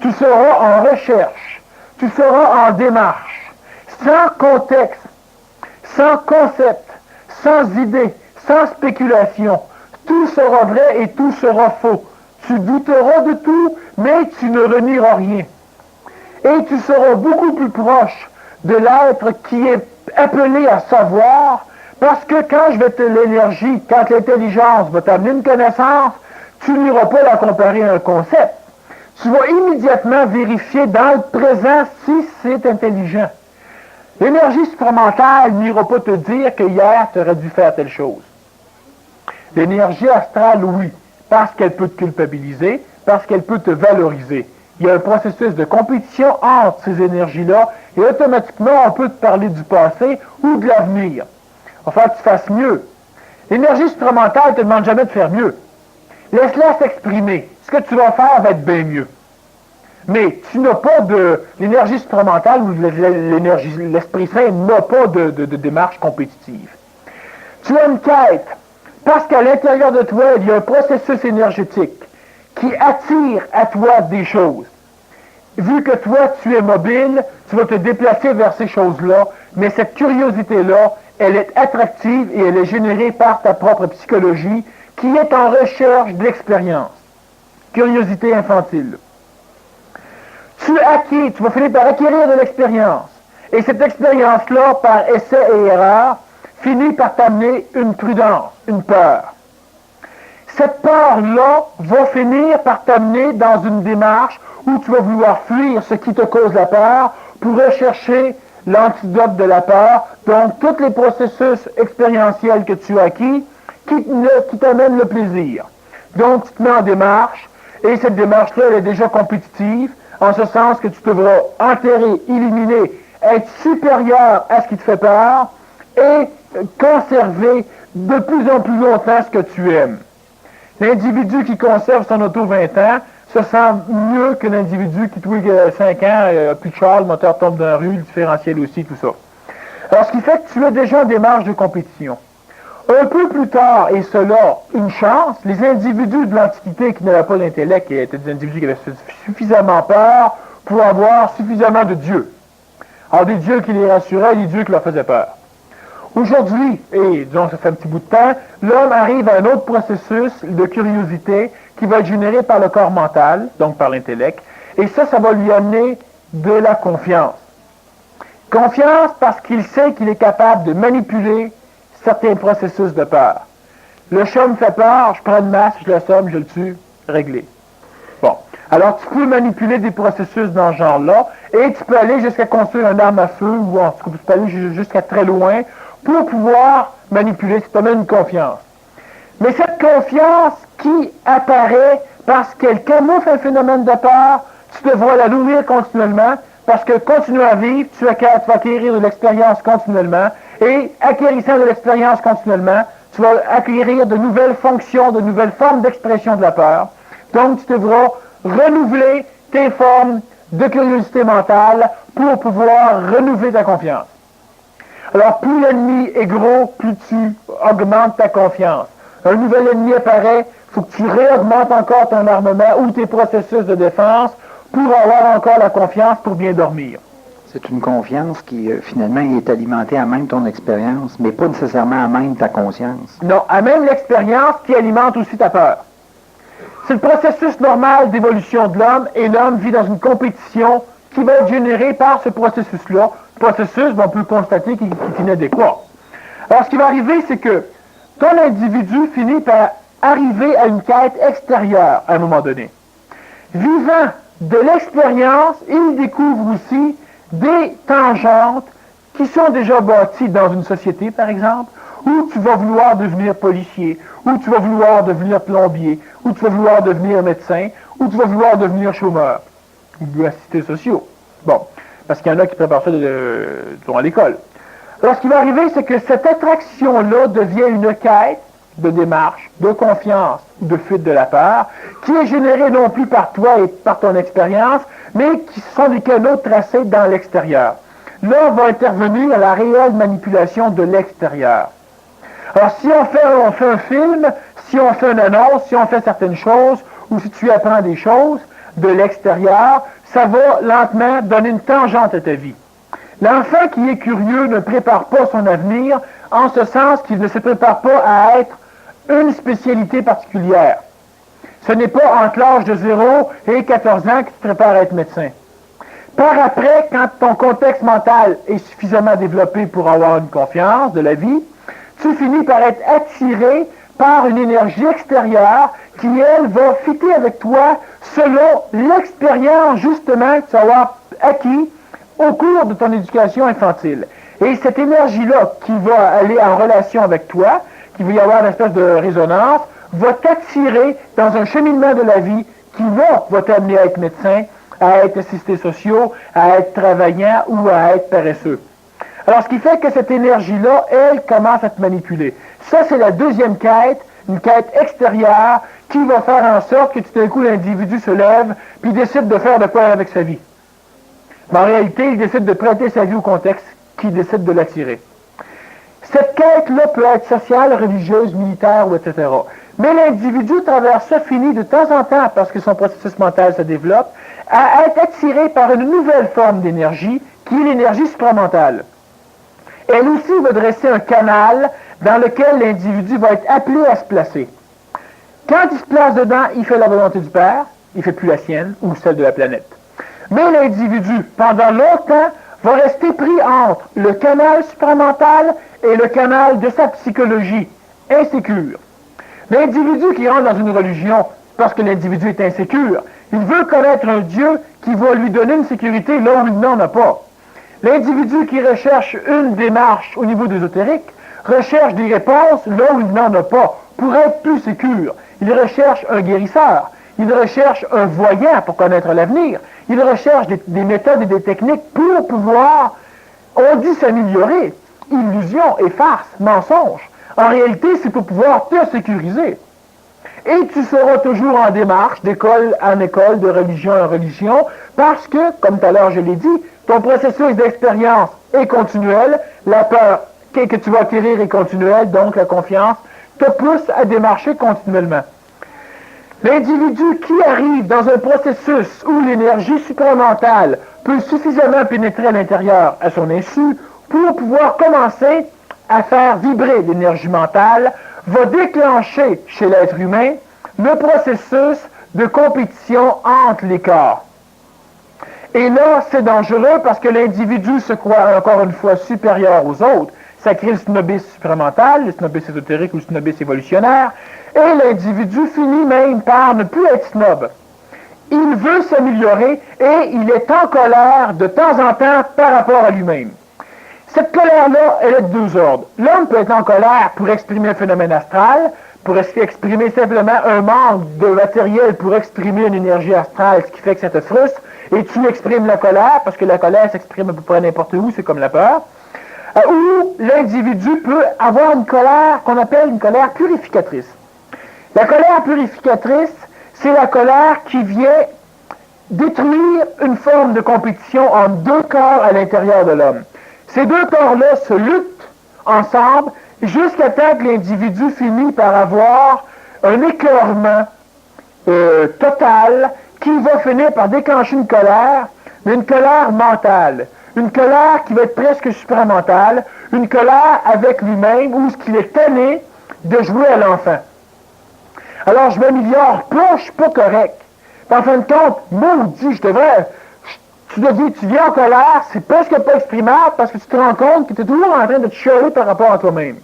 Tu seras en recherche, tu seras en démarche, sans contexte, sans concept, sans idée, sans spéculation. Tout sera vrai et tout sera faux. Tu douteras de tout, mais tu ne renieras rien. Et tu seras beaucoup plus proche de l'être qui est appelé à savoir, parce que quand je vais te l'énergie, quand l'intelligence va t'amener une connaissance, tu n'iras pas la comparer à un concept. Tu vas immédiatement vérifier dans le présent si c'est intelligent. L'énergie supramentale n'ira pas te dire que hier tu aurais dû faire telle chose. L'énergie astrale, oui, parce qu'elle peut te culpabiliser, parce qu'elle peut te valoriser. Il y a un processus de compétition entre ces énergies-là, et automatiquement, on peut te parler du passé ou de l'avenir. Il va falloir que tu fasses mieux. L'énergie supramentale ne te demande jamais de faire mieux. Laisse-la s'exprimer. Ce que tu vas faire va être bien mieux. Mais tu n'as pas de... L'énergie supramentale ou l'Esprit Saint n'a pas de démarche compétitive. Tu as une quête, parce qu'à l'intérieur de toi, il y a un processus énergétique qui attire à toi des choses. Vu que toi, tu es mobile, tu vas te déplacer vers ces choses-là, mais cette curiosité-là, elle est attractive et elle est générée par ta propre psychologie qui est en recherche d'expérience. Curiosité infantile. Tu vas finir par acquérir de l'expérience. Et cette expérience-là, par essai et erreur, finit par t'amener une prudence, une peur. Cette peur-là va finir par t'amener dans une démarche où tu vas vouloir fuir ce qui te cause la peur pour rechercher l'antidote de la peur, donc tous les processus expérientiels que tu as acquis qui t'amènent le plaisir. Donc tu te mets en démarche, et cette démarche-là, elle est déjà compétitive, en ce sens que tu devras enterrer, éliminer, être supérieur à ce qui te fait peur, et conserver de plus en plus longtemps ce que tu aimes. L'individu qui conserve son auto 20 ans se sent mieux que l'individu qui, tous les 5 ans, plus de char, le moteur tombe dans la rue, le différentiel aussi, tout ça. Alors, ce qui fait que tu es déjà en démarche de compétition. Un peu plus tard, et cela, une chance, les individus de l'Antiquité qui n'avaient pas l'intellect, qui étaient des individus qui avaient suffisamment peur pour avoir suffisamment de dieux. Alors, des dieux qui les rassuraient, des dieux qui leur faisaient peur. Aujourd'hui, et disons ça fait un petit bout de temps, l'homme arrive à un autre processus de curiosité qui va être généré par le corps mental, donc par l'intellect, et ça va lui amener de la confiance. Confiance parce qu'il sait qu'il est capable de manipuler certains processus de peur. Le chat me fait peur, je prends une masse, je l'assomme, je le tue, réglé. Bon. Alors, tu peux manipuler des processus dans ce genre-là, et tu peux aller jusqu'à construire une arme à feu, ou en tout cas, tu peux aller jusqu'à très loin, pour pouvoir manipuler, ça te donne une confiance. Mais cette confiance qui apparaît parce qu'elle camoufle un phénomène de peur, tu devras la nourrir continuellement, parce que continuer à vivre, tu vas acquérir de l'expérience continuellement, et acquérissant de l'expérience continuellement, tu vas acquérir de nouvelles fonctions, de nouvelles formes d'expression de la peur. Donc, tu devras renouveler tes formes de curiosité mentale pour pouvoir renouveler ta confiance. Alors, plus l'ennemi est gros, plus tu augmentes ta confiance. Un nouvel ennemi apparaît, il faut que tu réaugmentes encore ton armement ou tes processus de défense pour avoir encore la confiance pour bien dormir. C'est une confiance qui, finalement, est alimentée à même ton expérience, mais pas nécessairement à même ta conscience. Non, à même l'expérience qui alimente aussi ta peur. C'est le processus normal d'évolution de l'homme, et l'homme vit dans une compétition qui va être générée par ce processus-là. Ce processus, on peut constater qu'il est inadéquat. Alors, ce qui va arriver, c'est que ton individu finit par arriver à une quête extérieure à un moment donné. Vivant de l'expérience, il découvre aussi des tangentes qui sont déjà bâties dans une société, par exemple, où tu vas vouloir devenir policier, où tu vas vouloir devenir plombier, où tu vas vouloir devenir médecin, où tu vas vouloir devenir chômeur, ou assistés sociaux. Bon, parce qu'il y en a qui préparent ça à l'école. Alors, ce qui va arriver, c'est que cette attraction-là devient une quête de démarche, de confiance, de fuite de la peur, qui est générée non plus par toi et par ton expérience, mais qui sont des canaux tracés dans l'extérieur. Là, va intervenir la réelle manipulation de l'extérieur. Alors, si on fait un film, si on fait une annonce, si on fait certaines choses, ou si tu apprends des choses de l'extérieur, ça va lentement donner une tangente à ta vie. L'enfant qui est curieux ne prépare pas son avenir, en ce sens qu'il ne se prépare pas à être une spécialité particulière. Ce n'est pas entre l'âge de 0 et 14 ans que tu te prépares à être médecin. Par après, quand ton contexte mental est suffisamment développé pour avoir une confiance de la vie, tu finis par être attiré par une énergie extérieure qui, elle, va fitter avec toi selon l'expérience, justement, que tu vas avoir acquis au cours de ton éducation infantile. Et cette énergie-là qui va aller en relation avec toi, qui va y avoir une espèce de résonance, va t'attirer dans un cheminement de la vie qui va t'amener à être médecin, à être assisté social, à être travaillant ou à être paresseux. Alors, ce qui fait que cette énergie-là, elle, commence à te manipuler. Ça, c'est la deuxième quête, une quête extérieure qui va faire en sorte que tout d'un coup, l'individu se lève puis décide de faire de quoi avec sa vie. Mais en réalité, il décide de prêter sa vie au contexte qui décide de l'attirer. Cette quête-là peut être sociale, religieuse, militaire, ou etc. Mais l'individu, à travers ça, finit de temps en temps, parce que son processus mental se développe, à être attiré par une nouvelle forme d'énergie, qui est l'énergie supramentale. Elle aussi va dresser un canal dans lequel l'individu va être appelé à se placer. Quand il se place dedans, il fait la volonté du Père, il ne fait plus la sienne ou celle de la planète. Mais l'individu, pendant longtemps, va rester pris entre le canal supramental et le canal de sa psychologie insécure. L'individu qui rentre dans une religion parce que l'individu est insécure, il veut connaître un Dieu qui va lui donner une sécurité là où il n'en a pas. L'individu qui recherche une démarche au niveau ésotérique recherche des réponses là où il n'en a pas pour être plus sécure. Il recherche un guérisseur. Il recherche un voyant pour connaître l'avenir. Il recherche des méthodes et des techniques pour pouvoir, on dit s'améliorer. Illusion et farce, mensonge. En réalité, c'est pour pouvoir te sécuriser. Et tu seras toujours en démarche d'école en école, de religion en religion, parce que, comme tout à l'heure je l'ai dit, ton processus d'expérience est continuel, la peur que tu vas acquérir est continuelle, donc la confiance te pousse à démarcher continuellement. L'individu qui arrive dans un processus où l'énergie supramentale peut suffisamment pénétrer à l'intérieur à son insu pour pouvoir commencer à faire vibrer l'énergie mentale, va déclencher chez l'être humain le processus de compétition entre les corps. Et là, c'est dangereux parce que l'individu se croit encore une fois supérieur aux autres. Ça crée le snobisme supramental, le snobisme ésotérique ou le snobisme évolutionnaire, et l'individu finit même par ne plus être snob. Il veut s'améliorer et il est en colère de temps en temps par rapport à lui-même. Cette colère-là, elle est de deux ordres. L'homme peut être en colère pour exprimer un phénomène astral, pour exprimer simplement un manque de matériel pour exprimer une énergie astrale, ce qui fait que ça te frustre, et tu exprimes la colère, parce que la colère s'exprime à peu près n'importe où, c'est comme la peur. Ou l'individu peut avoir une colère qu'on appelle une colère purificatrice. La colère purificatrice, c'est la colère qui vient détruire une forme de compétition entre deux corps à l'intérieur de l'homme. Ces deux corps-là se luttent ensemble jusqu'à temps que l'individu finit par avoir un écœurement total qui va finir par déclencher une colère, mais une colère mentale. Une colère qui va être presque supramentale, une colère avec lui-même où ce qu'il est tanné de jouer à l'enfant. Alors je m'améliore pas, je suis pas correct. En fin de compte, maudit, tu viens en colère, c'est presque pas exprimable parce que tu te rends compte que tu es toujours en train de te chialer par rapport à toi-même.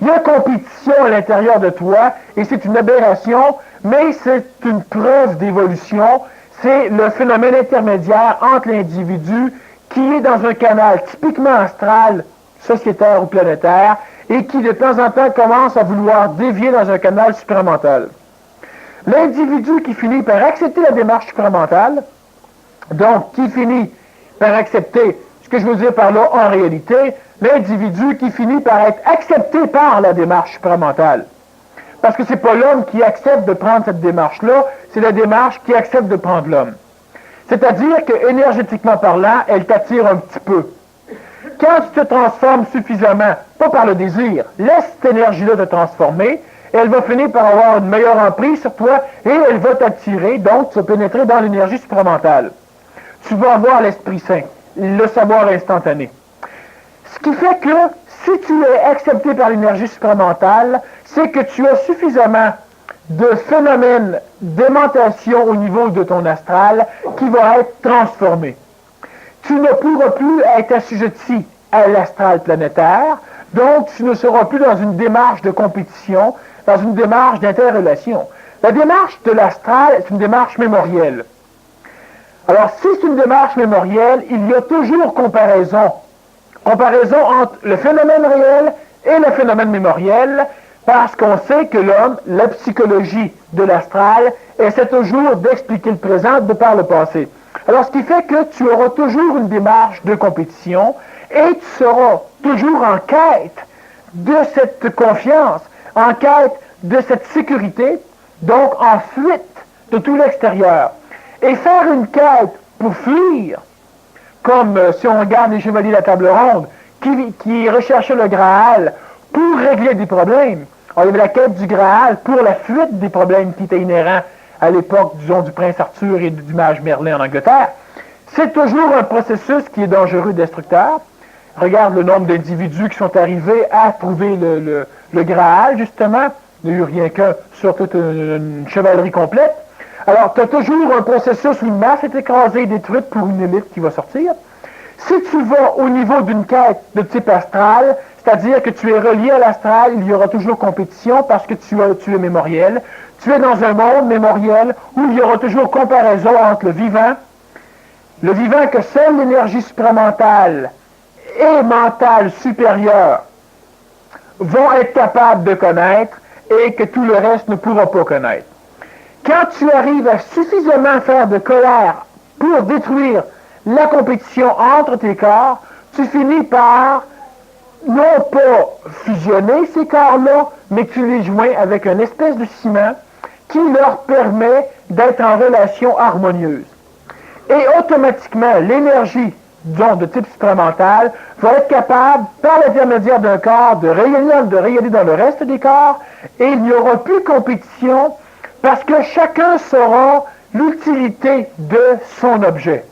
Il y a compétition à l'intérieur de toi et c'est une aberration, mais c'est une preuve d'évolution. C'est le phénomène intermédiaire entre l'individu qui est dans un canal typiquement astral, sociétaire ou planétaire, et qui de temps en temps commence à vouloir dévier dans un canal supramental. L'individu qui finit par accepter la démarche supramentale, donc qui finit par accepter, ce que je veux dire par là en réalité, l'individu qui finit par être accepté par la démarche supramentale. Parce que c'est pas l'homme qui accepte de prendre cette démarche-là, c'est la démarche qui accepte de prendre l'homme. C'est-à-dire que, énergétiquement parlant, elle t'attire un petit peu. Quand tu te transformes suffisamment, pas par le désir, laisse cette énergie-là te transformer, elle va finir par avoir une meilleure emprise sur toi et elle va t'attirer, donc tu vas pénétrer dans l'énergie supramentale. Tu vas avoir l'Esprit Saint, le savoir instantané. Ce qui fait que, si tu es accepté par l'énergie supramentale, c'est que tu as suffisamment de phénomènes d'aimantation au niveau de ton astral qui va être transformé. Tu ne pourras plus être assujetti à l'astral planétaire, donc tu ne seras plus dans une démarche de compétition, dans une démarche d'interrelation. La démarche de l'astral est une démarche mémorielle. Alors, si c'est une démarche mémorielle, il y a toujours comparaison. Comparaison entre le phénomène réel et le phénomène mémoriel, parce qu'on sait que l'homme, la psychologie de l'astral, essaie toujours d'expliquer le présent de par le passé. Alors, ce qui fait que tu auras toujours une démarche de compétition et tu seras toujours en quête de cette confiance, en quête de cette sécurité, donc en fuite de tout l'extérieur. Et faire une quête pour fuir, comme si on regarde les chevaliers de la table ronde, qui recherchaient le Graal pour régler des problèmes. Alors, il y avait la quête du Graal pour la fuite des problèmes qui étaient inhérents à l'époque, disons, du prince Arthur et du mage Merlin en Angleterre. C'est toujours un processus qui est dangereux, destructeur. Regarde le nombre d'individus qui sont arrivés à trouver le Graal, justement. Il n'y a eu rien qu'un sur toute une chevalerie complète. Alors, tu as toujours un processus où une masse est écrasée et détruite pour une élite qui va sortir. Si tu vas au niveau d'une quête de type astral, c'est-à-dire que tu es relié à l'astral, il y aura toujours compétition parce que tu es mémoriel. Tu es dans un monde mémoriel où il y aura toujours comparaison entre le vivant que seule l'énergie supramentale et mentale supérieure vont être capables de connaître et que tout le reste ne pourra pas connaître. Quand tu arrives à suffisamment faire de colère pour détruire la compétition entre tes corps, tu finis par non pas fusionner ces corps-là, mais tu les joins avec une espèce de ciment qui leur permet d'être en relation harmonieuse. Et automatiquement, l'énergie, disons, de type supramental, va être capable, par l'intermédiaire d'un corps, de rayonner dans le reste des corps, et il n'y aura plus compétition, parce que chacun saura l'utilité de son objet.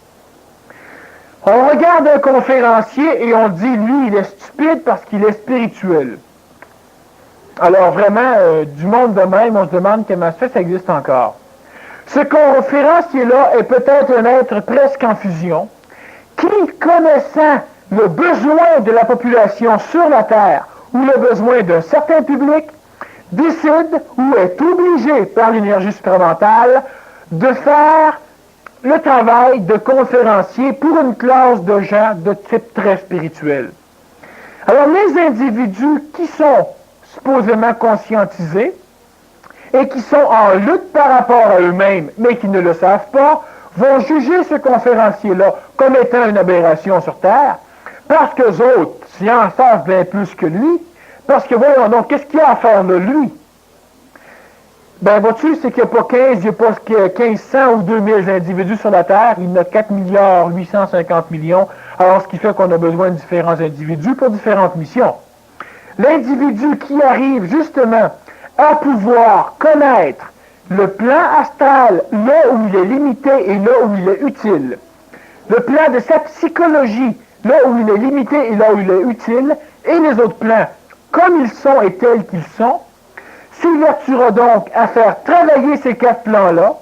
On regarde un conférencier et on dit, lui, il est stupide parce qu'il est spirituel. Alors vraiment, du monde de même, on se demande comment ça existe encore. Ce conférencier-là est peut-être un être presque en fusion, qui, connaissant le besoin de la population sur la Terre, ou le besoin d'un certain public, décide ou est obligé par l'énergie supramentale de faire le travail de conférencier pour une classe de gens de type très spirituel. Alors les individus qui sont supposément conscientisés et qui sont en lutte par rapport à eux-mêmes, mais qui ne le savent pas, vont juger ce conférencier-là comme étant une aberration sur Terre, parce qu'eux autres, s'ils en savent bien plus que lui, parce que voyons donc, qu'est-ce qu'il y a à faire de lui? Ben, vois-tu, c'est qu'il n'y a pas 15, il n'y a pas 1500 ou 2000 individus sur la Terre, il y en a 4 milliards 850 millions, alors ce qui fait qu'on a besoin de différents individus pour différentes missions. L'individu qui arrive justement à pouvoir connaître le plan astral, là où il est limité et là où il est utile, le plan de sa psychologie, là où il est limité et là où il est utile, et les autres plans, comme ils sont et tels qu'ils sont, s'évertuera donc à faire travailler ces 4 plans-là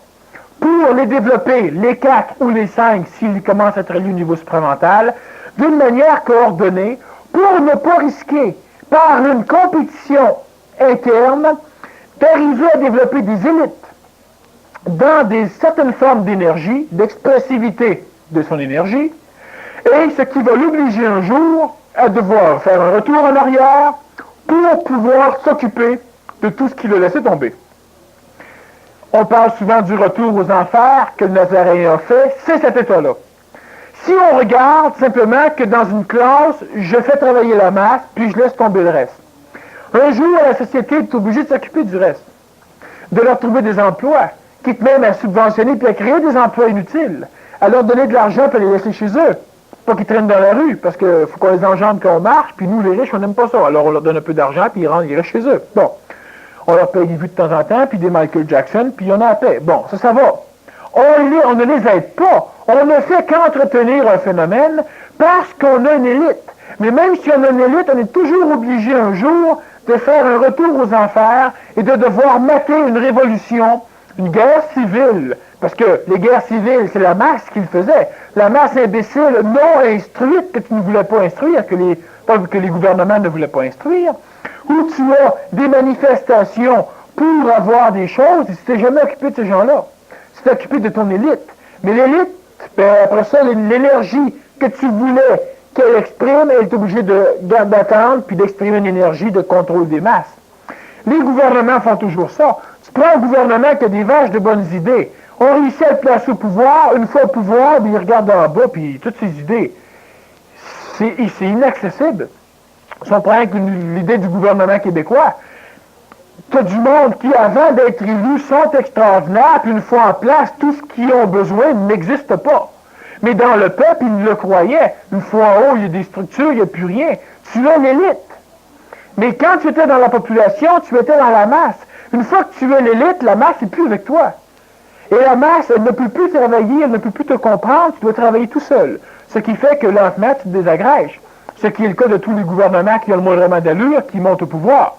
pour les développer, les 4 ou les 5, s'ils commencent à être reliés au niveau supramental, d'une manière coordonnée, pour ne pas risquer, par une compétition interne, d'arriver à développer des élites dans certaines formes d'énergie, d'expressivité de son énergie, et ce qui va l'obliger un jour à devoir faire un retour en arrière pour pouvoir s'occuper de tout ce qu'il a laissé tomber. On parle souvent du retour aux enfers que le Nazaréen a fait, c'est cet état-là. Si on regarde simplement que dans une classe, je fais travailler la masse, puis je laisse tomber le reste. Un jour, la société est obligée de s'occuper du reste, de leur trouver des emplois, quitte même à subventionner puis à créer des emplois inutiles, à leur donner de l'argent puis à les laisser chez eux. Pas qu'ils traînent dans la rue, parce qu'il faut qu'on les engendre qu'on marche, puis nous, les riches, on n'aime pas ça. Alors on leur donne un peu d'argent, puis ils restent chez eux. Bon. On leur paye des vues de temps en temps, puis des Michael Jackson, puis on a la paix. Bon, ça va. On ne les aide pas. On ne fait qu'entretenir un phénomène parce qu'on a une élite. Mais même si on a une élite, on est toujours obligé un jour de faire un retour aux enfers et de devoir mater une révolution, une guerre civile. Parce que les guerres civiles, c'est la masse qui le faisait. La masse imbécile, non instruite, que tu ne voulais pas instruire, que les gouvernements ne voulaient pas instruire, où tu as des manifestations pour avoir des choses, et tu t'es jamais occupé de ces gens-là. Tu t'es occupé de ton élite. Mais l'élite, ben, après ça, l'énergie que tu voulais qu'elle exprime, elle est obligée d'attendre puis d'exprimer une énergie de contrôle des masses. Les gouvernements font toujours ça. Tu prends un gouvernement qui a des vaches de bonnes idées. On réussit à le placer au pouvoir. Une fois au pouvoir, ben, il regarde en bas, puis toutes ces idées, c'est inaccessible. Si on prend l'idée du gouvernement québécois, tu as du monde qui, avant d'être élus, sont extraordinaires, puis une fois en place, tout ce qu'ils ont besoin n'existe pas. Mais dans le peuple, ils le croyaient. Une fois en haut, il y a des structures, il n'y a plus rien. Tu es l'élite. Mais quand tu étais dans la population, tu étais dans la masse. Une fois que tu es l'élite, la masse n'est plus avec toi. Et la masse, elle ne peut plus travailler, elle ne peut plus te comprendre, tu dois travailler tout seul. Ce qui fait que lentement, tu te désagrèges. Ce qui est le cas de tous les gouvernements qui ont le moindrement d'allure, qui montent au pouvoir.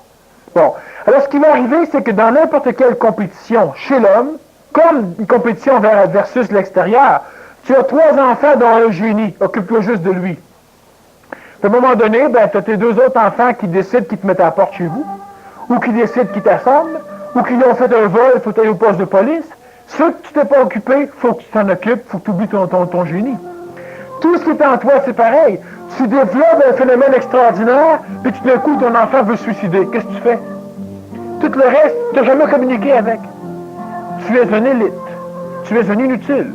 Bon. Alors, ce qui va arriver, c'est que dans n'importe quelle compétition chez l'homme, comme une compétition versus l'extérieur, tu as 3 enfants dont un génie, occupe-toi juste de lui. À un moment donné, ben, tu as tes 2 autres enfants qui décident qu'ils te mettent à la porte chez vous, ou qui décident qu'ils t'assomment, ou qui ont fait un vol, il faut aller au poste de police. Ceux que tu t'es pas occupé, il faut que tu t'en occupes, il faut que tu oublies ton génie. Tout ce qui est en toi, c'est pareil. Tu développes un phénomène extraordinaire, puis tout d'un coup, ton enfant veut se suicider. Qu'est-ce que tu fais? Tout le reste, tu n'as jamais communiqué avec. Tu es un élite. Tu es un inutile.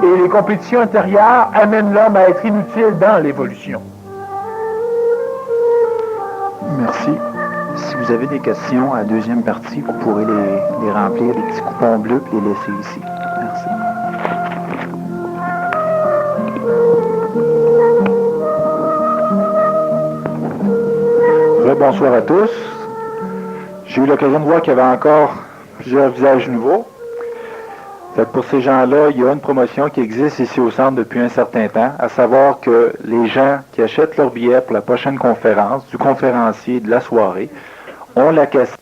Et les compétitions intérieures amènent l'homme à être inutile dans l'évolution. Merci. Si vous avez des questions à la deuxième partie, vous pourrez les remplir, les petits coupons bleus, et les laisser ici. Merci. Bonsoir à tous. J'ai eu l'occasion de voir qu'il y avait encore plusieurs visages nouveaux. Fait que pour ces gens-là, il y a une promotion qui existe ici au centre depuis un certain temps, à savoir que les gens qui achètent leur billet pour la prochaine conférence, du conférencier de la soirée, ont la question